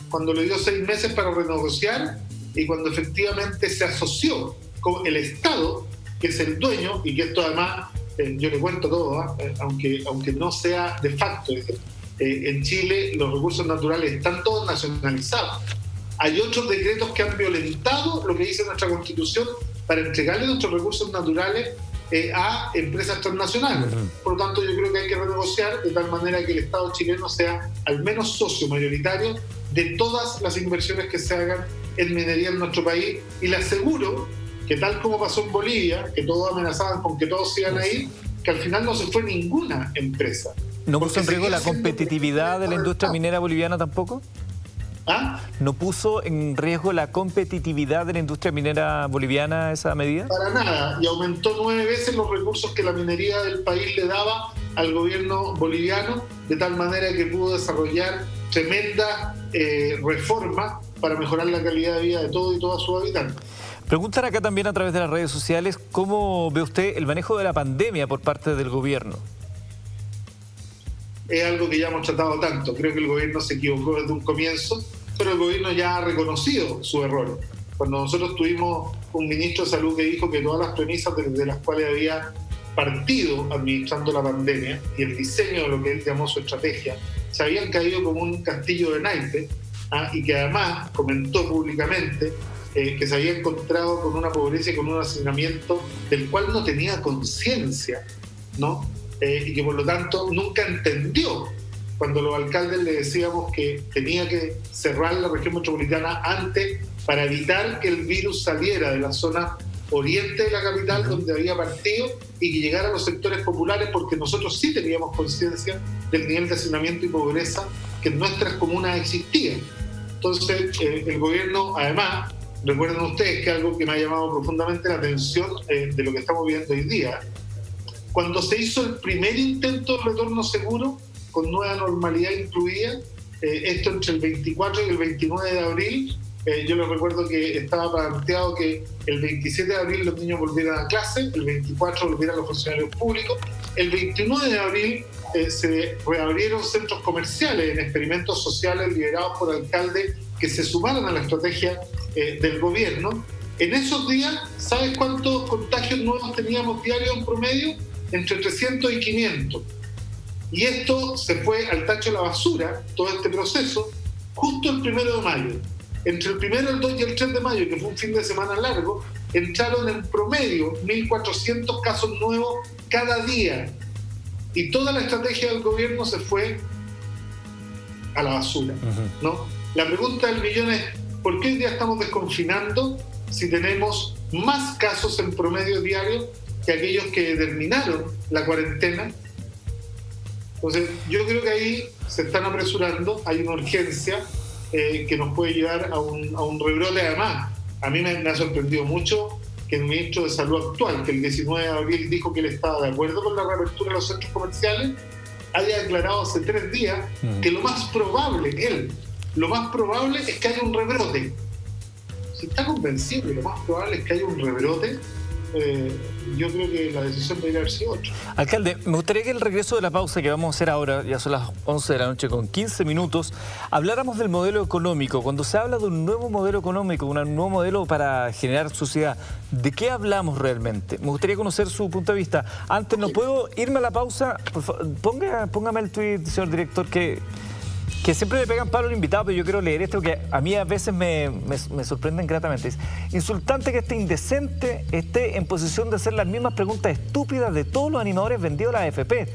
cuando le dio 6 meses para renegociar y cuando efectivamente se asoció con el Estado, que es el dueño, y que esto además, yo le cuento todo, aunque no sea de facto, en Chile los recursos naturales están todos nacionalizados. Hay otros decretos que han violentado lo que dice nuestra Constitución para entregarle nuestros recursos naturales a empresas transnacionales. Por lo tanto, yo creo que hay que renegociar de tal manera que el Estado chileno sea al menos socio mayoritario de todas las inversiones que se hagan en minería en nuestro país, y le aseguro que tal como pasó en Bolivia, que todos amenazaban con que todos se iban a ir, que al final no se fue ninguna empresa. ¿No puso en riesgo la competitividad de la industria minera boliviana tampoco? ¿Ah? ¿No puso en riesgo la competitividad de la industria minera boliviana esa medida? Para nada, y aumentó 9 veces los recursos que la minería del país le daba al gobierno boliviano, de tal manera que pudo desarrollar tremendas reformas para mejorar la calidad de vida de todo y todas sus habitantes. Preguntan acá también a través de las redes sociales, ¿cómo ve usted el manejo de la pandemia por parte del gobierno? Es algo que ya hemos tratado tanto. Creo que el gobierno se equivocó desde un comienzo, pero el gobierno ya ha reconocido su error. Cuando nosotros tuvimos un ministro de Salud que dijo que todas las premisas de las cuales había partido administrando la pandemia y el diseño de lo que él llamó su estrategia se habían caído como un castillo de naipes, y que además comentó públicamente que se había encontrado con una pobreza y con un hacinamiento del cual no tenía conciencia, ¿no? Y que por lo tanto nunca entendió cuando los alcaldes le decíamos que tenía que cerrar la región metropolitana antes para evitar que el virus saliera de la zona oriente de la capital donde había partido y que llegara a los sectores populares, porque nosotros sí teníamos conciencia del nivel de hacinamiento y pobreza que en nuestras comunas existía. Entonces el gobierno, además, recuerden ustedes que algo que me ha llamado profundamente la atención de lo que estamos viviendo hoy día, cuando se hizo el primer intento de retorno seguro, con nueva normalidad incluida, esto entre el 24 y el 29 de abril, yo les recuerdo que estaba planteado que el 27 de abril los niños volvieran a clase, el 24 volvieran los funcionarios públicos, el 29 de abril se reabrieron centros comerciales en experimentos sociales liderados por alcaldes que se sumaron a la estrategia del gobierno. En esos días, ¿sabes cuántos contagios nuevos teníamos diarios en promedio? Entre 300 y 500. Y esto se fue al tacho de la basura, todo este proceso, justo el 1 de mayo. Entre el 1, el 2 y el 3 de mayo, que fue un fin de semana largo, entraron en promedio 1.400 casos nuevos cada día. Y toda la estrategia del gobierno se fue a la basura, ¿no? La pregunta del millón es, ¿por qué hoy día estamos desconfinando si tenemos más casos en promedio diario que aquellos que terminaron la cuarentena? Entonces, yo creo que ahí se están apresurando, hay una urgencia que nos puede llevar a un rebrote. Además, a mí me ha sorprendido mucho que el ministro de Salud actual, que el 19 de abril dijo que él estaba de acuerdo con la reapertura de los centros comerciales, haya declarado hace 3 días que lo más probable es que haya un rebrote. Si está convencido que lo más probable es que haya un rebrote, yo creo que la decisión debería haber sido otra. Alcalde, me gustaría que el regreso de la pausa que vamos a hacer ahora, ya son las 11 de la noche con 15 minutos, habláramos del modelo económico. Cuando se habla de un nuevo modelo económico, un nuevo modelo para generar sociedad, ¿de qué hablamos realmente? Me gustaría conocer su punto de vista. Antes, ¿no puedo irme a la pausa? Por favor, póngame el tuit, señor director, que que siempre le pegan palo al invitado, pero yo quiero leer esto porque a mí a veces me sorprenden gratamente. Dice, insultante que este indecente esté en posición de hacer las mismas preguntas estúpidas de todos los animadores vendidos a la AFP.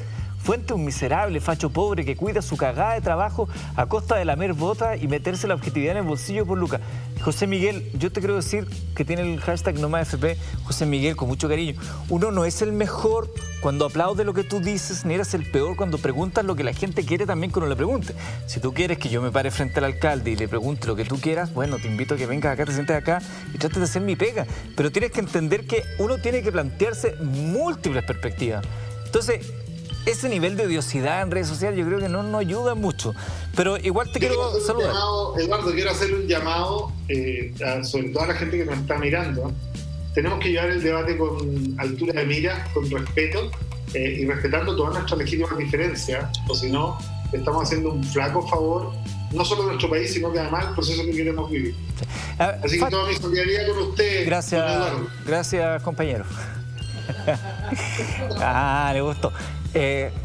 Fuente un miserable, facho pobre que cuida su cagada de trabajo a costa de lamer bota y meterse la objetividad en el bolsillo por lucas. José Miguel, yo te quiero decir que tiene el hashtag NoMásFP, José Miguel, con mucho cariño. Uno no es el mejor cuando aplaude lo que tú dices, ni eres el peor cuando preguntas lo que la gente quiere también que uno le pregunte. Si tú quieres que yo me pare frente al alcalde y le pregunte lo que tú quieras, bueno, te invito a que vengas acá, te sientes acá y trates de hacer mi pega. Pero tienes que entender que uno tiene que plantearse múltiples perspectivas. Entonces, ese nivel de odiosidad en redes sociales yo creo que no nos ayuda mucho. Pero igual te quiero saludar. Eduardo, quiero hacer un llamado, sobre todo a la gente que nos está mirando. Tenemos que llevar el debate con altura de mira, con respeto y respetando todas nuestras legítimas diferencias, o si no, estamos haciendo un flaco favor, no solo a nuestro país, sino que además al proceso que queremos vivir. Así que toda mi solidaridad con usted. Gracias, don Eduardo. Gracias, compañero. Le gustó.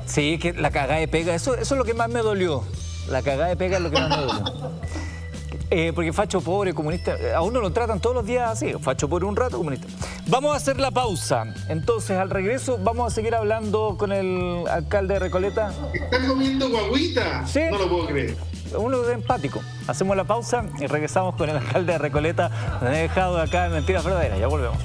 Sí, que la cagada de pega, eso es lo que más me dolió. La cagada de pega es lo que más me dolió. Porque facho pobre, comunista, a uno lo tratan todos los días así, facho pobre un rato, comunista. Vamos a hacer la pausa. Entonces, al regreso, vamos a seguir hablando con el alcalde de Recoleta. ¿Están comiendo guaguita? Sí. No lo puedo creer. Uno es empático. Hacemos la pausa y regresamos con el alcalde de Recoleta. Nos he dejado acá en Mentiras Verdaderas. Ya volvemos.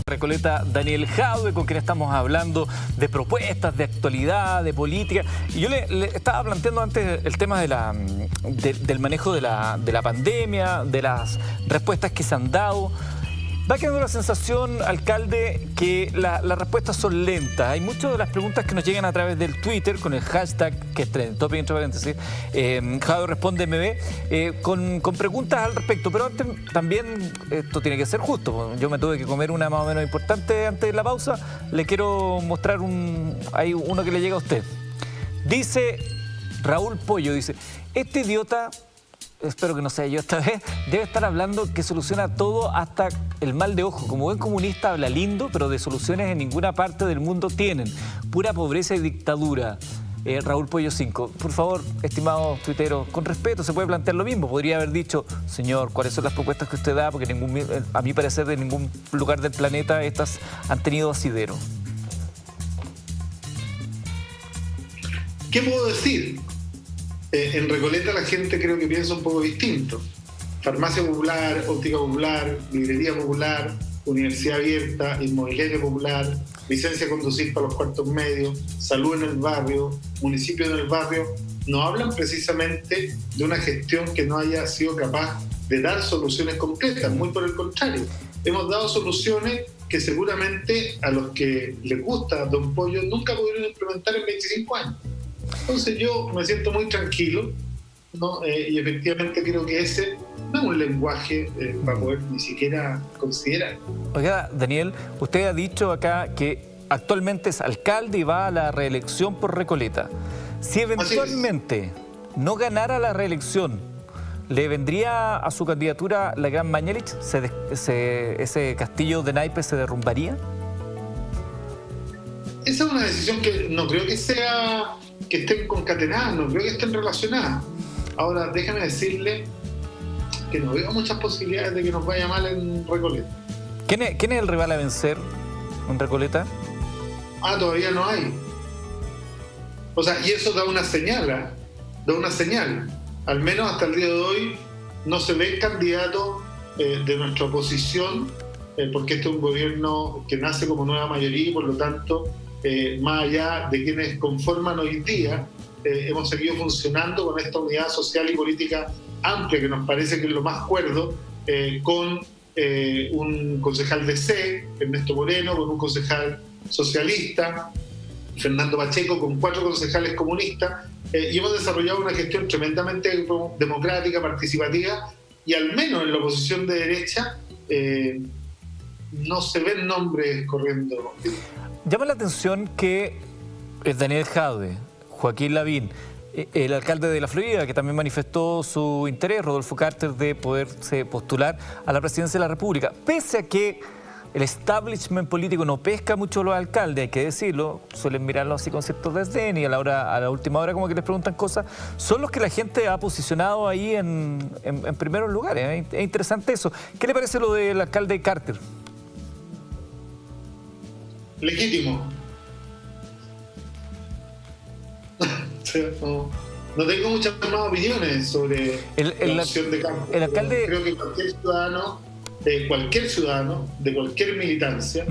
Recoleta, Daniel Jadwe, con quien estamos hablando de propuestas, de actualidad, de política. Y yo le estaba planteando antes el tema del manejo de la pandemia, de las respuestas que se han dado. Va quedando la sensación, alcalde, que las respuestas son lentas. Hay muchas de las preguntas que nos llegan a través del Twitter, con el hashtag, que es trending topic, entre paréntesis, Jadwe responde MB, con preguntas al respecto. Pero antes también esto tiene que ser justo. Yo me tuve que comer una más o menos importante antes de la pausa. Le quiero mostrar hay uno que le llega a usted. Dice Raúl Pollo, dice, este idiota... Espero que no sea yo esta vez, debe estar hablando que soluciona todo hasta el mal de ojo. Como buen comunista habla lindo, pero de soluciones en ninguna parte del mundo tienen. Pura pobreza y dictadura. Raúl Pollo 5. Por favor, estimados tuiteros, con respeto se puede plantear lo mismo. Podría haber dicho, señor, ¿cuáles son las propuestas que usted da? Porque a mi parecer de ningún lugar del planeta estas han tenido asidero. ¿Qué puedo decir? En Recoleta la gente creo que piensa un poco distinto. Farmacia popular, óptica popular, librería popular, universidad abierta, inmobiliaria popular, licencia a conducir para los cuartos medios, salud en el barrio, municipio en el barrio, no hablan precisamente de una gestión que no haya sido capaz de dar soluciones concretas, muy por el contrario. Hemos dado soluciones que seguramente a los que les gusta Don Pollo nunca pudieron implementar en 25 años. Entonces yo me siento muy tranquilo, ¿no? Y efectivamente creo que ese no es un lenguaje para poder ni siquiera considerar. Oiga, Daniel, usted ha dicho acá que actualmente es alcalde y va a la reelección por Recoleta. Si eventualmente no ganara la reelección, ¿le vendría a su candidatura la Gran Mañalich? ¿Ese castillo de naipes se derrumbaría? Esa es una decisión que no creo que estén concatenadas, no creo que estén relacionadas. Ahora, déjame decirle que no veo muchas posibilidades de que nos vaya mal en Recoleta. ¿Quién es el rival a vencer en Recoleta? Todavía no hay. O sea, y eso da una señal, da una señal. Al menos hasta el día de hoy no se ven candidatos de nuestra oposición, porque este es un gobierno que nace como nueva mayoría y por lo tanto, más allá de quienes conforman hoy día, hemos seguido funcionando con esta unidad social y política amplia que nos parece que es lo más cuerdo, con un concejal de C, Ernesto Moreno, con un concejal socialista, Fernando Pacheco, con 4 concejales comunistas, y hemos desarrollado una gestión tremendamente democrática, participativa, y al menos en la oposición de derecha no se ven nombres corriendo. Llama la atención que Daniel Jadwe, Joaquín Lavín, el alcalde de la Florida, que también manifestó su interés, Rodolfo Carter, de poderse postular a la presidencia de la República, pese a que el establishment político no pesca mucho a los alcaldes, hay que decirlo, suelen mirarlo así con cierto desdén y a la última hora como que les preguntan cosas, son los que la gente ha posicionado ahí en primeros lugares. Es interesante eso. ¿Qué le parece lo del alcalde Carter? Legítimo. No tengo muchas más opiniones sobre la opción de Carter. El alcalde... Creo que cualquier ciudadano de cualquier militancia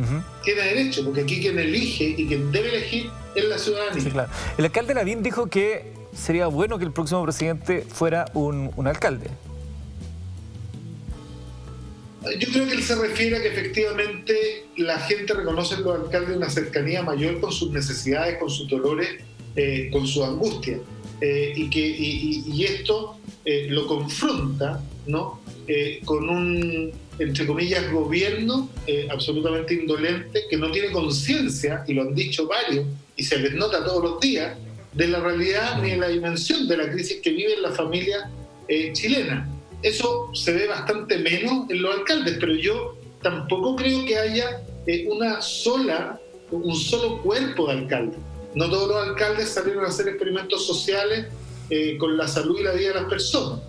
tiene derecho, porque aquí quien elige y quien debe elegir es la ciudadanía. Sí, claro. El alcalde Lavín dijo que sería bueno que el próximo presidente fuera un alcalde. Yo creo que él se refiere a que efectivamente la gente reconoce en los alcaldes una cercanía mayor con sus necesidades, con sus dolores, con su angustia. Y esto lo confronta, ¿no? Con un, entre comillas, gobierno absolutamente indolente, que no tiene conciencia, y lo han dicho varios, y se les nota todos los días, de la realidad ni de la dimensión de la crisis que vive la familia chilena. Eso se ve bastante menos en los alcaldes, pero yo tampoco creo que haya un solo cuerpo de alcaldes. No todos los alcaldes salieron a hacer experimentos sociales con la salud y la vida de las personas.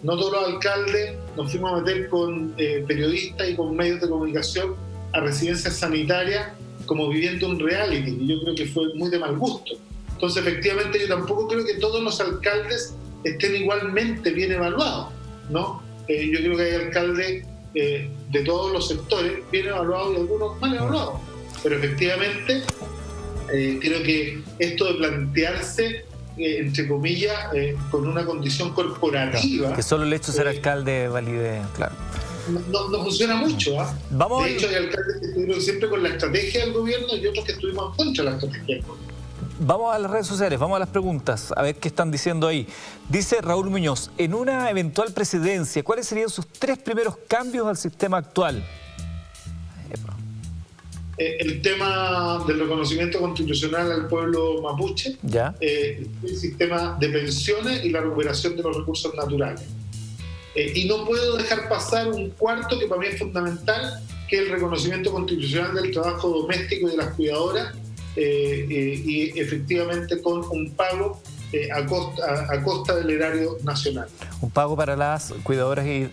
No todos los alcaldes nos fuimos a meter con periodistas y con medios de comunicación a residencias sanitarias como viviendo un reality, y yo creo que fue muy de mal gusto. Entonces, efectivamente, yo tampoco creo que todos los alcaldes estén igualmente bien evaluados, ¿no? Yo creo que hay alcaldes de todos los sectores bien evaluados y algunos mal evaluados. Pero efectivamente, creo que esto de plantearse, entre comillas, con una condición corporativa... Claro, que solo el hecho de ser alcalde valide, claro. No funciona mucho, ¿eh? De hecho, hay alcaldes que estuvieron siempre con la estrategia del gobierno y otros que estuvimos en contra de la estrategia del gobierno. Vamos a las redes sociales, vamos a las preguntas, a ver qué están diciendo ahí. Dice Raúl Muñoz, en una eventual presidencia, ¿cuáles serían sus 3 primeros cambios al sistema actual? El tema del reconocimiento constitucional al pueblo mapuche, ¿ya? El sistema de pensiones y la recuperación de los recursos naturales. Y no puedo dejar pasar un cuarto que para mí es fundamental, que es el reconocimiento constitucional del trabajo doméstico y de las cuidadoras, y efectivamente con un pago a costa del erario nacional. Un pago para las cuidadoras y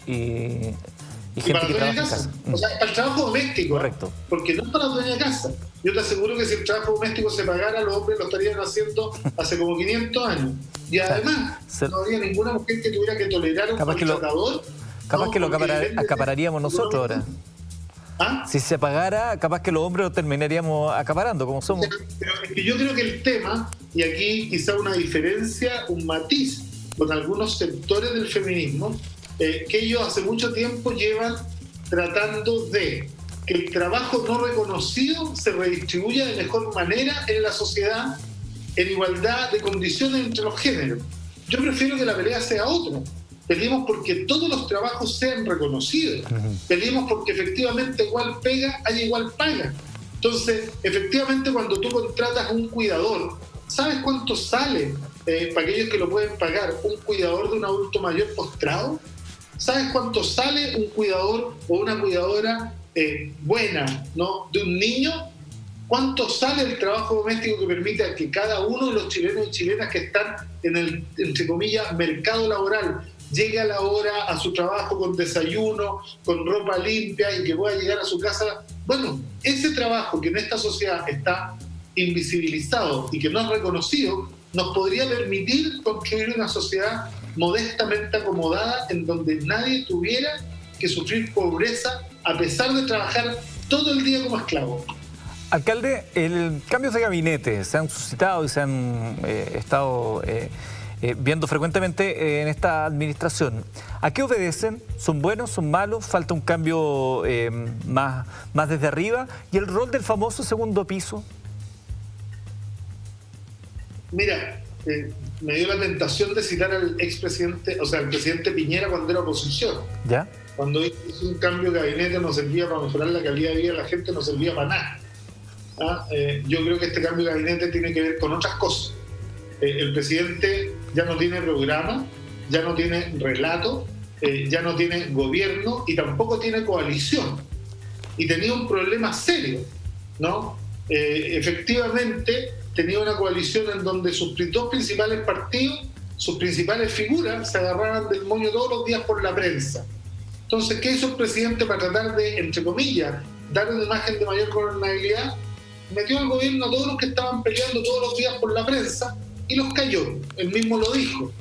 gente que trabaja en casa. O sea, para el trabajo doméstico. Correcto. Porque no para la dueña de casa. Yo te aseguro que si el trabajo doméstico se pagara, los hombres lo estarían haciendo hace como 500 años. Y además, no habría ninguna mujer que tuviera que tolerar un maltratador. Capaz que lo acapararíamos nosotros ahora. ¿Ah? Si se pagara, capaz que los hombres lo terminaríamos acaparando, como somos. Pero es que yo creo que el tema, y aquí quizá una diferencia, un matiz con algunos sectores del feminismo, que ellos hace mucho tiempo llevan tratando de que el trabajo no reconocido se redistribuya de mejor manera en la sociedad, en igualdad de condiciones entre los géneros. Yo prefiero que la pelea sea otra. Peleemos porque todos los trabajos sean reconocidos. Peleemos porque efectivamente igual pega, haya igual paga. Entonces, efectivamente, cuando tú contratas a un cuidador, ¿sabes cuánto sale, para aquellos que lo pueden pagar, un cuidador de un adulto mayor postrado? ¿Sabes cuánto sale un cuidador o una cuidadora buena, ¿no?, de un niño? ¿Cuánto sale el trabajo doméstico que permite que cada uno de los chilenos y chilenas que están en el, entre comillas, mercado laboral llegue a la hora a su trabajo con desayuno, con ropa limpia y que pueda llegar a su casa? Bueno, ese trabajo que en esta sociedad está invisibilizado y que no es reconocido, nos podría permitir construir una sociedad modestamente acomodada en donde nadie tuviera que sufrir pobreza a pesar de trabajar todo el día como esclavo. Alcalde, el cambios de gabinete se han suscitado y se han estado viendo frecuentemente en esta administración. ¿A qué obedecen? ¿Son buenos? ¿Son malos? ¿Falta un cambio más desde arriba? ¿Y el rol del famoso segundo piso? Mira, me dio la tentación de citar al expresidente, o sea, al presidente Piñera cuando era oposición. ¿Ya? Cuando hizo un cambio de gabinete no servía para mejorar la calidad de vida de la gente, no servía para nada. Yo creo que este cambio de gabinete tiene que ver con otras cosas. El presidente ya no tiene programa, ya no tiene relato, ya no tiene gobierno y tampoco tiene coalición. y tenía un problema serio, ¿no? Efectivamente, tenía una coalición en donde sus dos principales partidos, sus principales figuras, se agarraban del moño todos los días por la prensa. Entonces, ¿qué hizo el presidente para tratar de, entre comillas, dar una imagen de mayor gobernabilidad? Metió al gobierno a todos los que estaban peleando todos los días por la prensa y los cayó. Él mismo lo dijo.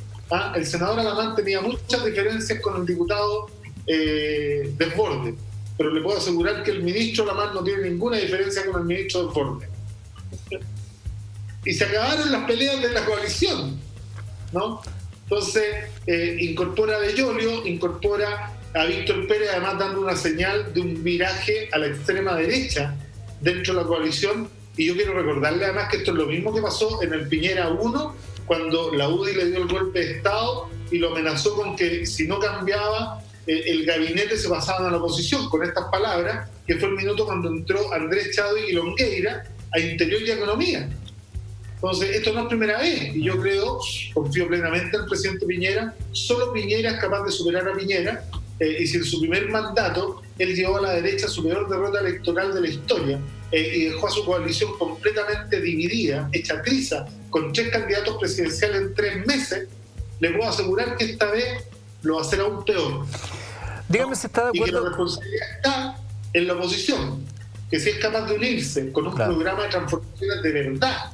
El senador Alamán tenía muchas diferencias con el diputado Desbordes, pero le puedo asegurar que el ministro Alamán no tiene ninguna diferencia con el ministro Desbordes. Y se acabaron las peleas de la coalición, ¿no? Entonces, incorpora a De Giolio, incorpora a Víctor Pérez, además dando una señal de un viraje a la extrema derecha dentro de la coalición. Y yo quiero recordarle además que esto es lo mismo que pasó en el Piñera 1, cuando la UDI le dio el golpe de Estado y lo amenazó con que si no cambiaba el gabinete se pasaban a la oposición, con estas palabras, que fue el minuto cuando entró Andrés Chadwick y Longueira a Interior y Economía. Entonces, esto no es primera vez, y yo confío plenamente en el presidente Piñera. Solo Piñera es capaz de superar a Piñera, y si en su primer mandato él llevó a la derecha su peor derrota electoral de la historia, y dejó a su coalición completamente dividida, hecha triza, con 3 candidatos presidenciales en 3 meses, le puedo asegurar que esta vez lo va a hacer aún peor. Dígame si está de acuerdo. Y que la responsabilidad está en la oposición, que si es capaz de unirse con un programa de transformaciones de verdad,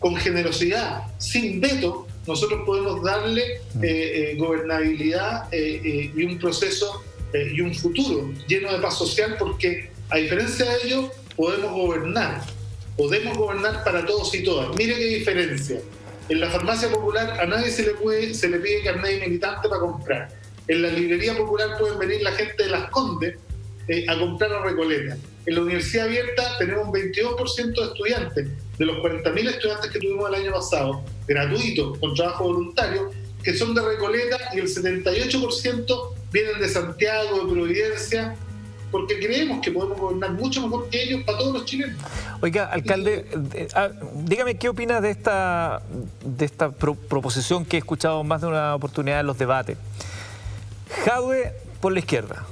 con generosidad, sin veto, nosotros podemos darle gobernabilidad y un proceso y un futuro lleno de paz social, porque a diferencia de ello podemos gobernar para todos y todas. Mire qué diferencia. En la farmacia popular a nadie se le pide carnet de militante para comprar. En la librería popular pueden venir la gente de Las Condes a comprar a Recoleta. En la universidad abierta tenemos un 22% de estudiantes, de los 40.000 estudiantes que tuvimos el año pasado, gratuitos, con trabajo voluntario, que son de Recoleta, y el 78% vienen de Santiago, de Providencia, porque creemos que podemos gobernar mucho mejor que ellos para todos los chilenos. Oiga, alcalde, dígame qué opina de esta proposición que he escuchado más de una oportunidad en los debates. Jadwe por la izquierda.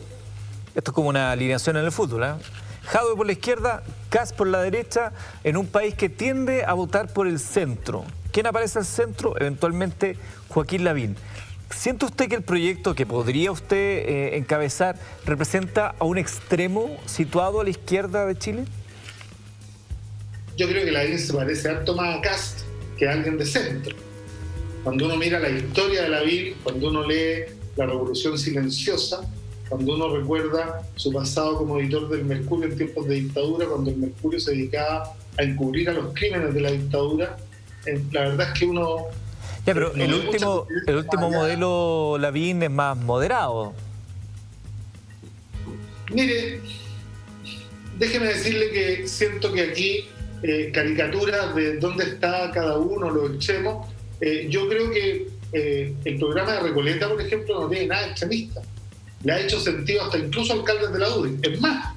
Esto es como una alineación en el fútbol, ¿eh? Jadwe por la izquierda, Kast por la derecha, en un país que tiende a votar por el centro. ¿Quién aparece al centro? Eventualmente Joaquín Lavín. ¿Siente usted que el proyecto que podría usted encabezar representa a un extremo situado a la izquierda de Chile? Yo creo que Lavín se parece harto más a Kast que a alguien de centro. Cuando uno mira la historia de Lavín, cuando uno lee La Revolución Silenciosa, cuando uno recuerda su pasado como editor del Mercurio en tiempos de dictadura, cuando el Mercurio se dedicaba a encubrir a los crímenes de la dictadura, la verdad es que uno... Ya, pero el último modelo Lavín es más moderado. Mire, déjeme decirle que siento que aquí caricaturas de dónde está cada uno, los extremos. Yo creo que el programa de Recoleta, por ejemplo, no tiene nada extremista. Le ha hecho sentido hasta incluso alcaldes de la UDI. Es más,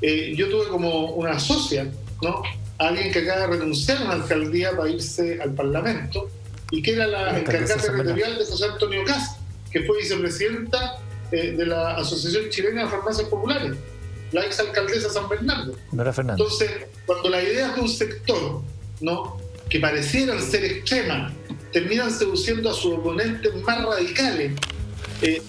yo tuve como una socia, ¿no? Alguien que acaba de renunciar a una alcaldía para irse al Parlamento, y que era la encargada territorial de José Antonio Kast, que fue vicepresidenta de la Asociación Chilena de Farmacias Populares, la exalcaldesa San Bernardo. No era Fernando. Entonces, cuando las ideas de un sector, ¿no?, que parecieran ser extremas, terminan seduciendo a sus oponentes más radicales,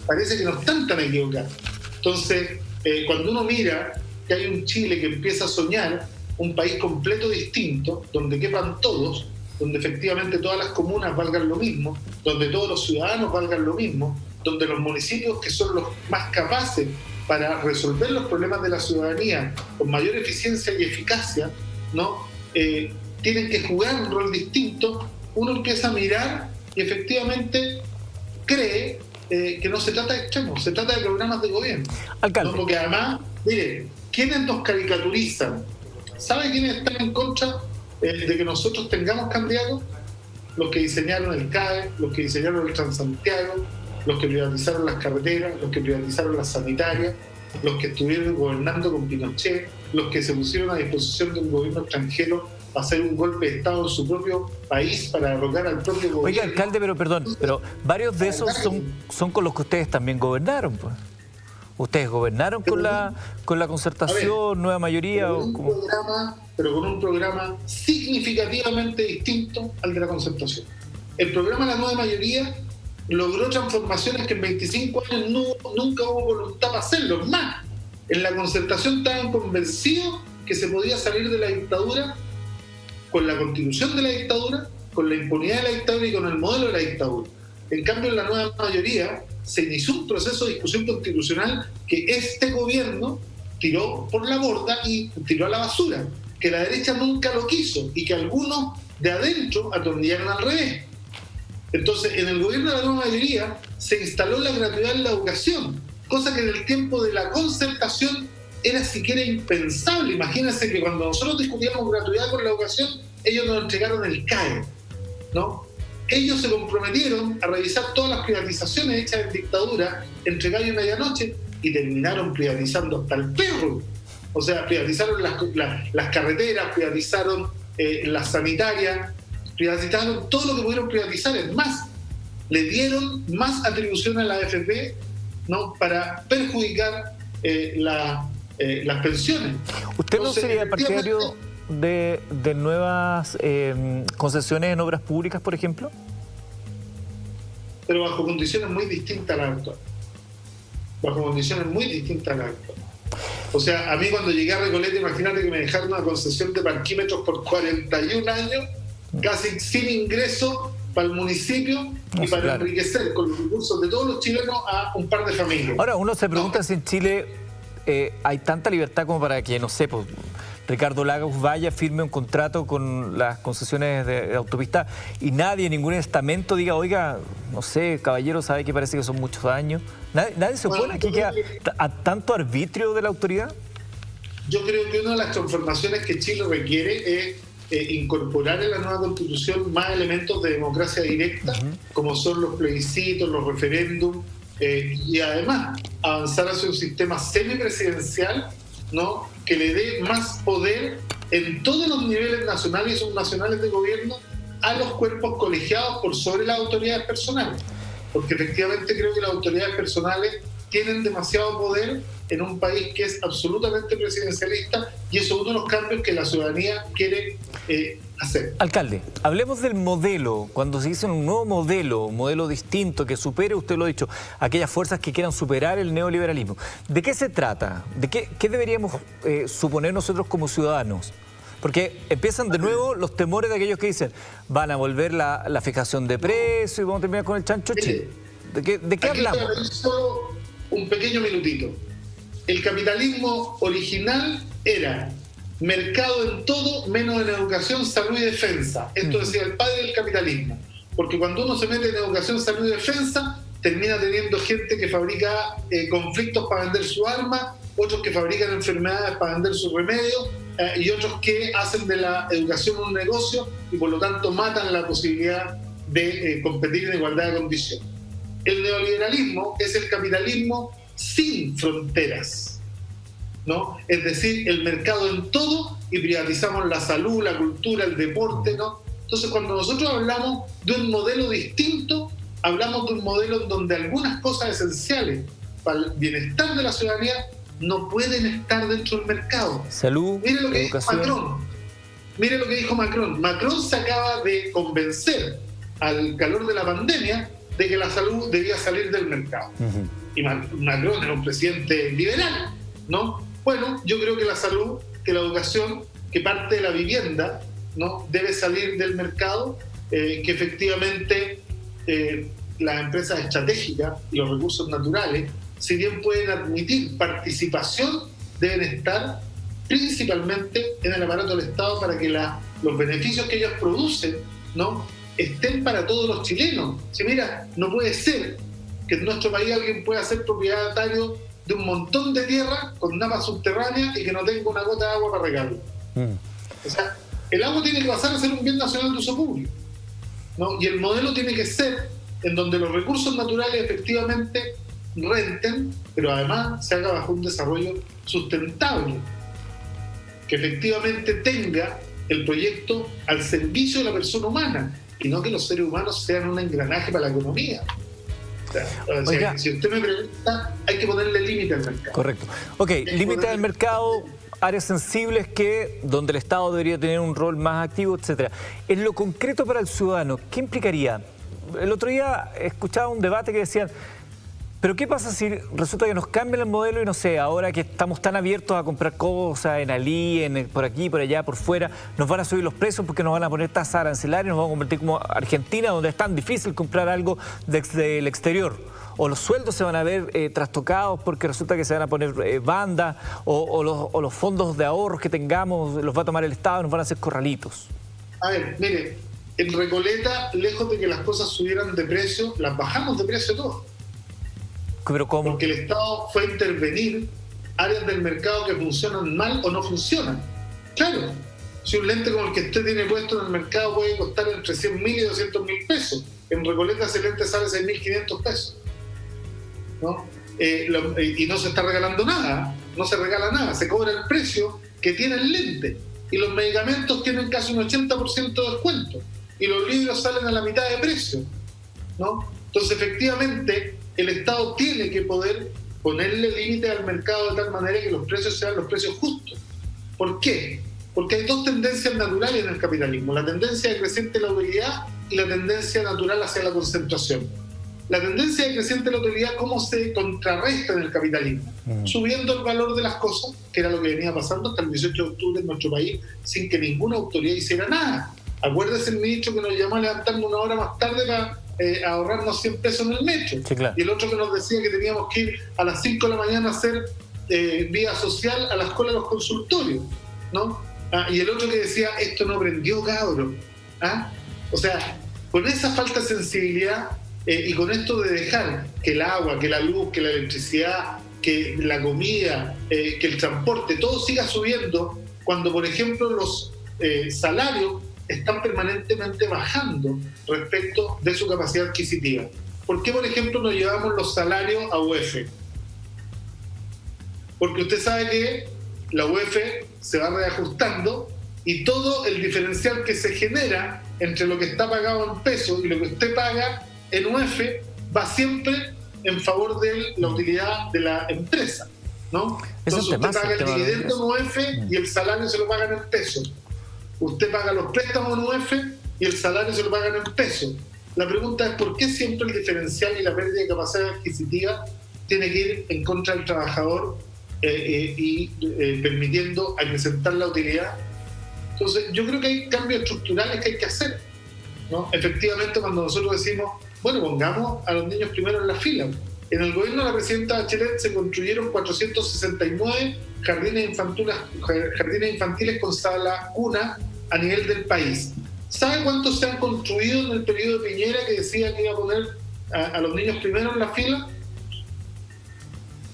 parece que no están tan equivocados. Entonces, cuando uno mira que hay un Chile que empieza a soñar un país completo distinto, donde quepan todos, donde efectivamente todas las comunas valgan lo mismo, donde todos los ciudadanos valgan lo mismo, donde los municipios que son los más capaces para resolver los problemas de la ciudadanía con mayor eficiencia y eficacia, ¿no?, tienen que jugar un rol distinto, uno empieza a mirar y efectivamente cree que no se trata de extremos, se trata de programas de gobierno. Alcalde. ¿No? Porque además, mire, ¿quiénes nos caricaturizan? ¿Sabe quiénes están en contra de que nosotros tengamos candidatos? Los que diseñaron el CAE, los que diseñaron el Transantiago, los que privatizaron las carreteras, los que privatizaron las sanitarias, los que estuvieron gobernando con Pinochet, los que se pusieron a disposición de un gobierno extranjero para hacer un golpe de Estado en su propio país para derrocar al propio gobierno. Oiga, alcalde, pero perdón, pero varios de esos son con los que ustedes también gobernaron, pues. ¿Ustedes gobernaron con la concertación, nueva mayoría? Pero con un programa significativamente distinto al de la concertación. El programa de la nueva mayoría logró transformaciones que en 25 años nunca hubo voluntad para hacerlo. Más, en la concertación estaban convencidos que se podía salir de la dictadura con la constitución de la dictadura, con la impunidad de la dictadura y con el modelo de la dictadura. En cambio, en la nueva mayoría se inició un proceso de discusión constitucional que este gobierno tiró por la borda y tiró a la basura, que la derecha nunca lo quiso y que algunos de adentro atornillaron al revés. Entonces, en el gobierno de la nueva mayoría se instaló la gratuidad en la educación, cosa que en el tiempo de la concertación era siquiera impensable. Imagínense que cuando nosotros discutíamos gratuidad con la educación, ellos nos entregaron el CAE, ¿no? Ellos se comprometieron a revisar todas las privatizaciones hechas en dictadura entre gallo y medianoche y terminaron privatizando hasta el perro. O sea, privatizaron las carreteras, privatizaron las sanitarias, privatizaron todo lo que pudieron privatizar. Es más, le dieron más atribución a la AFP, ¿no?, para perjudicar las pensiones. ¿Usted no sería partidario de nuevas concesiones en obras públicas, por ejemplo? Pero bajo condiciones muy distintas a las actuales. Bajo condiciones muy distintas a las actuales. O sea, a mí cuando llegué a Recoleta, imagínate que me dejaron una concesión de parquímetros por 41 años, casi sin ingreso para el municipio y para enriquecer con los recursos de todos los chilenos a un par de familias. Ahora, uno se pregunta si en Chile hay tanta libertad como para que, no sé, pues, Ricardo Lagos vaya, firme un contrato con las concesiones de autopista y nadie, ningún estamento diga, oiga, no sé, caballero, sabe que parece que son muchos años. ¿Nadie se opone aquí a tanto arbitrio de la autoridad? Yo creo que una de las transformaciones que Chile requiere es incorporar en la nueva Constitución más elementos de democracia directa, como son los plebiscitos, los referéndums, y además avanzar hacia un sistema semipresidencial, ¿no?, que le dé más poder en todos los niveles nacionales y subnacionales de gobierno a los cuerpos colegiados por sobre las autoridades personales. Porque efectivamente creo que las autoridades personales tienen demasiado poder en un país que es absolutamente presidencialista, y eso es uno de los cambios que la ciudadanía quiere hacer. Alcalde, hablemos del modelo. Cuando se dice un nuevo modelo, un modelo distinto que supere, usted lo ha dicho, aquellas fuerzas que quieran superar el neoliberalismo. ¿De qué se trata? ¿Qué deberíamos suponer nosotros como ciudadanos? Porque empiezan de nuevo los temores de aquellos que dicen van a volver la fijación de precios y vamos a terminar con el chanchoche. ¿De qué hablamos? Solo un pequeño minutito. El capitalismo original era mercado en todo menos en educación, salud y defensa. Esto decía el padre del capitalismo. Porque cuando uno se mete en educación, salud y defensa, termina teniendo gente que fabrica conflictos para vender su arma, otros que fabrican enfermedades para vender sus remedios, y otros que hacen de la educación un negocio y por lo tanto matan la posibilidad de competir en igualdad de condiciones. El neoliberalismo es el capitalismo sin fronteras, ¿no? Es decir, el mercado en todo y privatizamos la salud, la cultura, el deporte, ¿no? Entonces, cuando nosotros hablamos de un modelo distinto, hablamos de un modelo en donde algunas cosas esenciales para el bienestar de la ciudadanía no pueden estar dentro del mercado. Salud, mire lo que educación. dijo Macron. Mire lo que dijo Macron. Macron se acaba de convencer al calor de la pandemia de que la salud debía salir del mercado. Y Macron era un presidente liberal, ¿no? Bueno, yo creo que la salud, que la educación, que parte de la vivienda, ¿no?, debe salir del mercado, que efectivamente las empresas estratégicas y los recursos naturales, si bien pueden admitir participación, deben estar principalmente en el aparato del Estado para que los beneficios que ellos producen, ¿no?, estén para todos los chilenos. Si mira, no puede ser que en nuestro país alguien pueda ser propietario de un montón de tierra con napas subterráneas y que no tenga una gota de agua para regarlo. O sea, el agua tiene que pasar a ser un bien nacional de uso público, ¿no? Y el modelo tiene que ser en donde los recursos naturales efectivamente renten, pero además se haga bajo un desarrollo sustentable, que efectivamente tenga el proyecto al servicio de la persona humana y no que los seres humanos sean un engranaje para la economía. O sea, si usted me pregunta, hay que ponerle límite al mercado. Correcto. Ok, límite al mercado, áreas sensibles donde el Estado debería tener un rol más activo, etcétera. En lo concreto para el ciudadano, ¿qué implicaría? El otro día escuchaba un debate que decían, pero ¿qué pasa si resulta que nos cambian el modelo y no sé, ahora que estamos tan abiertos a comprar cosas en Ali, por aquí, por allá, por fuera, nos van a subir los precios porque nos van a poner tasas arancelarias, nos vamos a convertir como Argentina, donde es tan difícil comprar algo del exterior? O los sueldos se van a ver trastocados porque resulta que se van a poner bandas, o los fondos de ahorros que tengamos los va a tomar el Estado y nos van a hacer corralitos. A ver, mire, en Recoleta, lejos de que las cosas subieran de precio, las bajamos de precio todo. ¿Pero cómo? Porque el Estado fue a intervenir áreas del mercado que funcionan mal o no funcionan. Claro, si un lente como el que usted tiene puesto en el mercado puede costar entre 100.000 y 200.000 pesos, en Recoleta ese lente sale 6.500 pesos. ¿No? Y no se está regalando nada, no se regala nada, se cobra el precio que tiene el lente. Y los medicamentos tienen casi un 80% de descuento. Y los libros salen a la mitad de precio, ¿no? Entonces, efectivamente, el Estado tiene que poder ponerle límite al mercado de tal manera que los precios sean los precios justos. ¿Por qué? Porque hay dos tendencias naturales en el capitalismo: la tendencia creciente de la utilidad y la tendencia natural hacia la concentración. La tendencia creciente de la utilidad, ¿cómo se contrarresta en el capitalismo? Subiendo el valor de las cosas, que era lo que venía pasando hasta el 18 de octubre en nuestro país, sin que ninguna autoridad hiciera nada. Acuérdese el ministro que nos llamó a levantarnos una hora más tarde para ahorrarnos 100 pesos en el metro. Sí, claro. Y el otro que nos decía que teníamos que ir a las 5 de la mañana a hacer vía social a las colas de los consultorios, ¿no? Y el otro que decía, esto no prendió, cabrón. O sea, con esa falta de sensibilidad y con esto de dejar que el agua, que la luz, que la electricidad, que la comida, que el transporte, todo siga subiendo, cuando, por ejemplo, los salarios están permanentemente bajando respecto de su capacidad adquisitiva. ¿Por qué, por ejemplo, nos llevamos los salarios a UEF? Porque usted sabe que la UEF se va reajustando y todo el diferencial que se genera entre lo que está pagado en pesos y lo que usted paga en UEF va siempre en favor de la utilidad de la empresa, ¿no? Entonces usted paga el dividendo en UEF y el salario se lo pagan en pesos. Usted paga los préstamos en UEF y el salario se lo pagan en pesos. La pregunta es ¿por qué siempre el diferencial y la pérdida de capacidad adquisitiva tiene que ir en contra del trabajador y permitiendo acrecentar la utilidad? Entonces yo creo que hay cambios estructurales que hay que hacer, ¿no? Efectivamente, cuando nosotros decimos, bueno, pongamos a los niños primero en la fila. En el gobierno de la presidenta Bachelet se construyeron 469 jardines infantiles con sala cuna a nivel del país. ¿Sabe cuántos se han construido en el periodo de Piñera, que decía que iba a poner a los niños primero en la fila?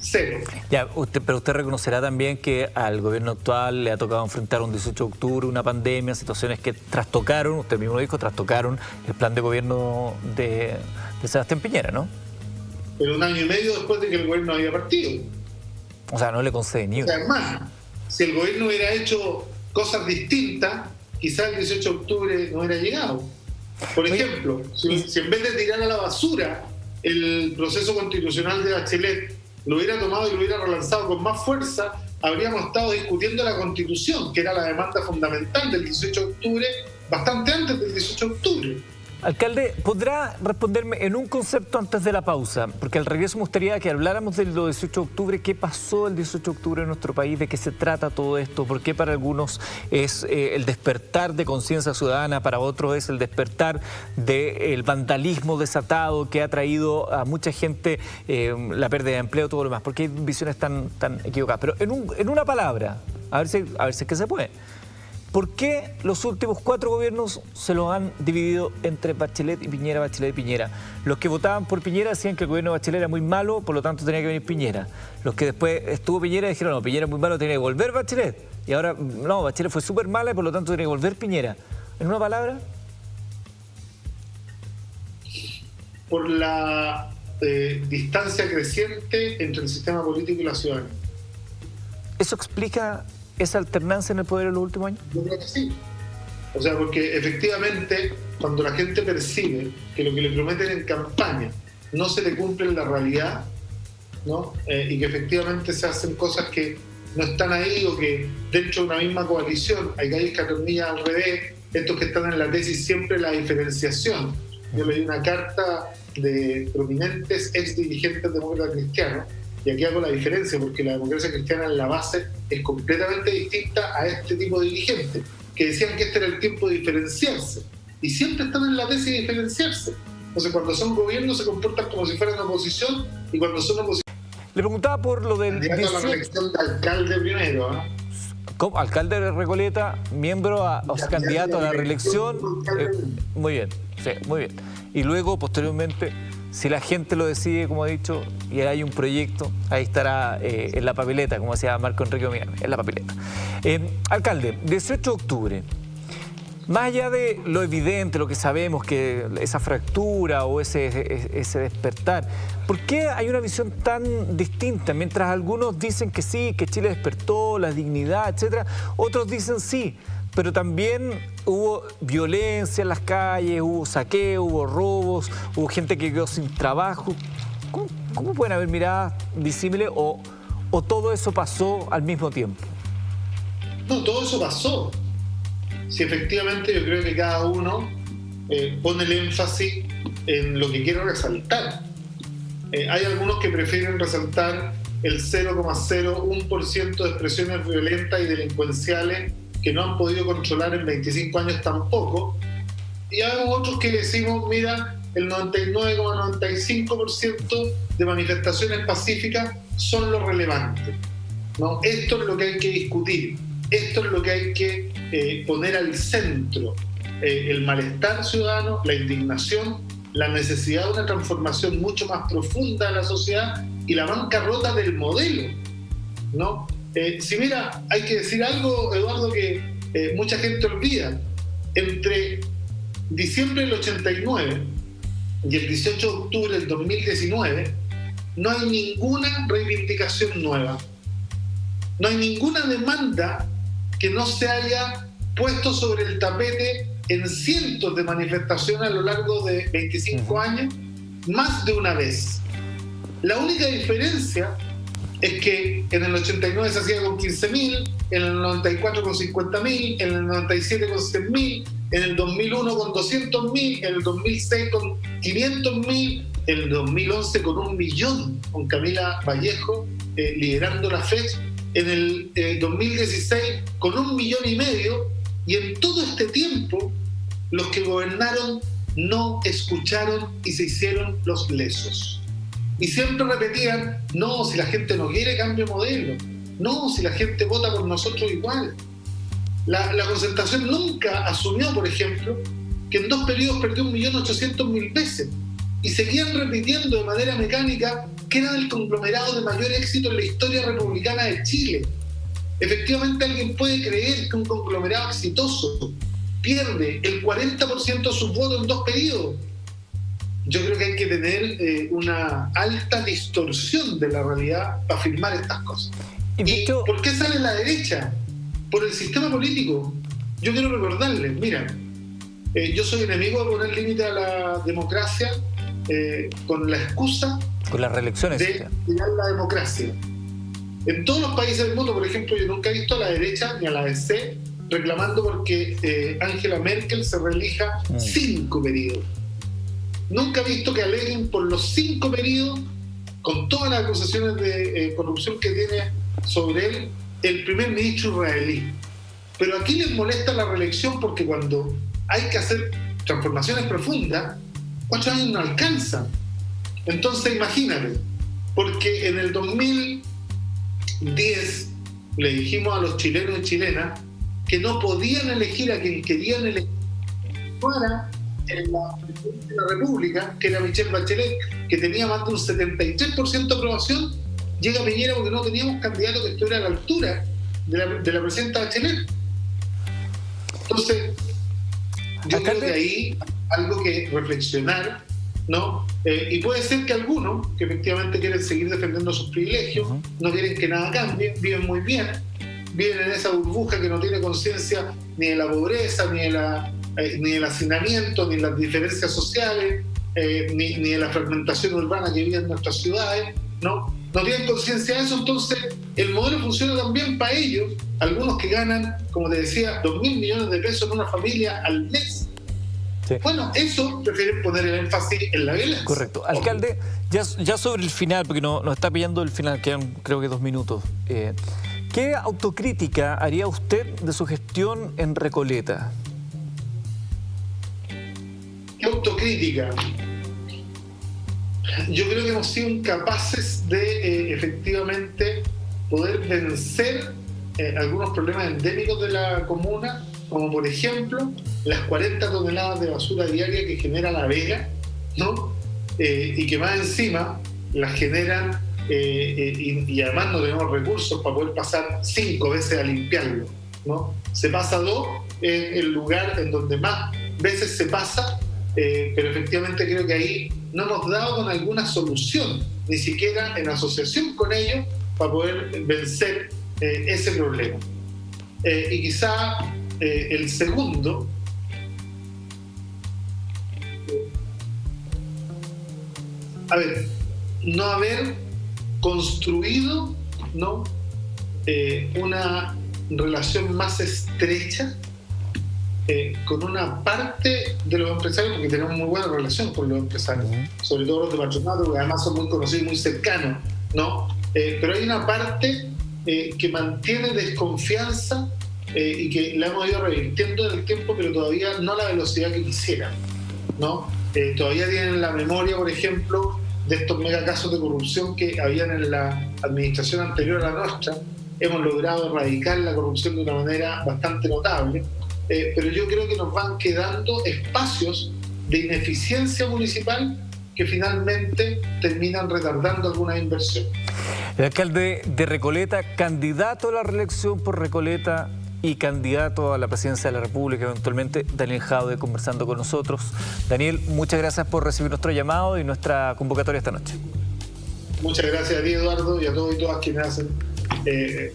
0. Ya, pero usted reconocerá también que al gobierno actual le ha tocado enfrentar un 18 de octubre, una pandemia, situaciones que trastocaron, usted mismo lo dijo, trastocaron el plan de gobierno de Sebastián Piñera, ¿no? Pero un año y medio después de que el gobierno había partido. O sea, no le concede ni uno. O sea, además, si el gobierno hubiera hecho cosas distintas, quizás el 18 de octubre no hubiera llegado. Por ejemplo, si en vez de tirar a la basura el proceso constitucional de Bachelet, lo hubiera tomado y lo hubiera relanzado con más fuerza, habríamos estado discutiendo la Constitución, que era la demanda fundamental del 18 de octubre, bastante antes del 18 de octubre. Alcalde, ¿podrá responderme en un concepto antes de la pausa? Porque al regreso me gustaría que habláramos del 18 de octubre. ¿Qué pasó el 18 de octubre en nuestro país? ¿De qué se trata todo esto? ¿Por qué para algunos es el despertar de conciencia ciudadana? Para otros es el despertar del vandalismo desatado que ha traído a mucha gente la pérdida de empleo, todo lo demás. ¿Por qué hay visiones tan equivocadas? Pero en una palabra, a ver si es que se puede. ¿Por qué los últimos 4 gobiernos se los han dividido entre Bachelet y Piñera, Bachelet y Piñera? Los que votaban por Piñera decían que el gobierno de Bachelet era muy malo, por lo tanto tenía que venir Piñera. Los que después estuvo Piñera dijeron, no, Piñera es muy malo, tenía que volver Bachelet. Y ahora, no, Bachelet fue súper mala y por lo tanto tenía que volver Piñera. ¿En una palabra? Por la distancia creciente entre el sistema político y la ciudadanía. ¿Eso explica esa alternancia en el poder en los últimos años? Yo creo que sí. O sea, porque efectivamente cuando la gente percibe que lo que le prometen en campaña no se le cumple en la realidad, ¿no? Y que efectivamente se hacen cosas que no están ahí, o que dentro de una misma coalición hay gallos que atornillan al revés, estos que están en la tesis siempre la diferenciación. Yo leí una carta de prominentes ex dirigentes demócratas cristianos, y aquí hago la diferencia porque la democracia cristiana en la base es completamente distinta a este tipo de dirigentes, que decían que este era el tiempo de diferenciarse, y siempre están en la tesis de diferenciarse. Entonces, cuando son gobiernos se comportan como si fueran oposición, y cuando son oposición... Le preguntaba por lo del... Candidato a la reelección de alcalde primero, ¿eh? ¿Cómo? Alcalde de Recoleta, miembro candidato a la reelección. Muy bien, sí, muy bien. Y luego, posteriormente, si la gente lo decide, como ha dicho, y hay un proyecto, ahí estará en la papeleta, como decía Marco Enrique Miami, en la papeleta. Alcalde, 18 de octubre, más allá de lo evidente, lo que sabemos, que esa fractura o ese despertar, ¿por qué hay una visión tan distinta? Mientras algunos dicen que sí, que Chile despertó, la dignidad, etcétera, otros dicen sí, pero también hubo violencia en las calles, hubo saqueo, hubo robos, hubo gente que quedó sin trabajo. ¿Cómo pueden haber miradas disímiles o todo eso pasó al mismo tiempo? No, todo eso pasó. Si efectivamente yo creo que cada uno pone el énfasis en lo que quiere resaltar. Hay algunos que prefieren resaltar el 0,01% de expresiones violentas y delincuenciales que no han podido controlar en 25 años tampoco. Y hay otros que decimos, mira, el 99,95% de manifestaciones pacíficas son lo relevante, ¿no? Esto es lo que hay que discutir, esto es lo que hay que poner al centro, el malestar ciudadano, la indignación, la necesidad de una transformación mucho más profunda de la sociedad y la bancarrota del modelo, ¿no? Si mira, hay que decir algo, Eduardo, que mucha gente olvida. Entre diciembre del 89 y el 18 de octubre del 2019 no hay ninguna reivindicación nueva. No hay ninguna demanda que no se haya puesto sobre el tapete en cientos de manifestaciones a lo largo de 25 años, más de una vez. La única diferencia es que en el 89 se hacía con 15.000, en el 94 con 50.000, en el 97 con 100.000, en el 2001 con 200.000, en el 2006 con 500.000, en el 2011 con 1 millón, con Camila Vallejo liderando la FED, en el 2016 con 1,5 millones, y en todo este tiempo los que gobernaron no escucharon y se hicieron los lesos. Y siempre repetían, no, si la gente no quiere cambio de modelo, no, si la gente vota por nosotros igual. La Concertación nunca asumió, por ejemplo, que en 2 periodos perdió 1.800.000 veces, y seguían repitiendo de manera mecánica que eran el conglomerado de mayor éxito en la historia republicana de Chile. Efectivamente, alguien puede creer que un conglomerado exitoso pierde el 40% de sus votos en 2 periodos. Yo creo que hay que tener una alta distorsión de la realidad para afirmar estas cosas. ¿Y por qué sale la derecha? Por el sistema político. Yo quiero recordarles, mira, yo soy enemigo de poner límite a la democracia con la excusa con las reelecciones de tirar la democracia. En todos los países del mundo, por ejemplo, yo nunca he visto a la derecha ni a la DC reclamando porque Angela Merkel se reelija 5 periodos. Nunca he visto que aleguen por los 5 periodos, con todas las acusaciones de corrupción que tiene sobre él el primer ministro israelí. Pero aquí les molesta la reelección porque cuando hay que hacer transformaciones profundas, 4 años no alcanzan. Entonces imagínate, porque en el 2010 le dijimos a los chilenos y chilenas que no podían elegir a quien querían elegir para en la presidencia de la República, que era Michelle Bachelet, que tenía más de un 73% de aprobación. Llega Piñera porque no teníamos candidato que estuviera a la altura de la presidenta Bachelet. Entonces, yo creo que ahí algo que reflexionar, ¿no? Y puede ser que algunos, que efectivamente quieren seguir defendiendo sus privilegios, no quieren que nada cambie, viven muy bien, viven en esa burbuja que no tiene conciencia ni de la pobreza, ni del hacinamiento, ni de las diferencias sociales, ni de la fragmentación urbana que vive en nuestras ciudades, no tienen conciencia de eso. Entonces el modelo funciona también para ellos, algunos que ganan, como te decía, 2.000 millones de pesos en una familia al mes. Sí. Bueno, eso prefieren poner el énfasis en la violencia. Correcto. Alcalde, ya sobre el final, porque nos está pillando el final, quedan creo que 2 minutos. ¿Qué autocrítica haría usted de su gestión en Recoleta? ¿Qué autocrítica? Yo creo que hemos sido incapaces de efectivamente poder vencer algunos problemas endémicos de la comuna, como por ejemplo las 40 toneladas de basura diaria que genera La Vega, ¿no? Y que más encima las generan y además no tenemos recursos para poder pasar 5 veces a limpiarlo, ¿no? Se pasa 2 en el lugar en donde más veces se pasa, pero efectivamente creo que ahí no hemos dado con alguna solución, ni siquiera en asociación con ellos, para poder vencer ese problema. Y quizá el segundo, no haber construido, ¿no? Una relación más estrecha con una parte de los empresarios, porque tenemos muy buena relación con los empresarios, sobre todo los de patronato, porque además son muy conocidos y muy cercanos, ¿no? Pero hay una parte que mantiene desconfianza y que la hemos ido revirtiendo en el tiempo, pero todavía no a la velocidad que quisieran, ¿no? Todavía tienen la memoria, por ejemplo, de estos megacasos de corrupción que habían en la administración anterior a la nuestra. Hemos logrado erradicar la corrupción de una manera bastante notable, pero yo creo que nos van quedando espacios de ineficiencia municipal que finalmente terminan retardando alguna inversión. El alcalde de Recoleta, candidato a la reelección por Recoleta y candidato a la presidencia de la República eventualmente, Daniel Jadwe, conversando con nosotros. Daniel, muchas gracias por recibir nuestro llamado y nuestra convocatoria esta noche. Muchas gracias a ti, Eduardo, y a todos y todas quienes hacen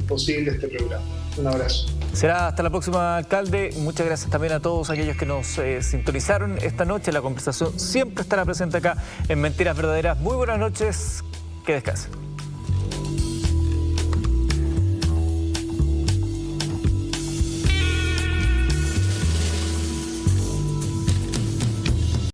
posible este programa. Un abrazo. Será hasta la próxima, alcalde. Muchas gracias también a todos aquellos que nos sintonizaron esta noche. La conversación siempre estará presente acá en Mentiras Verdaderas. Muy buenas noches. Que descansen.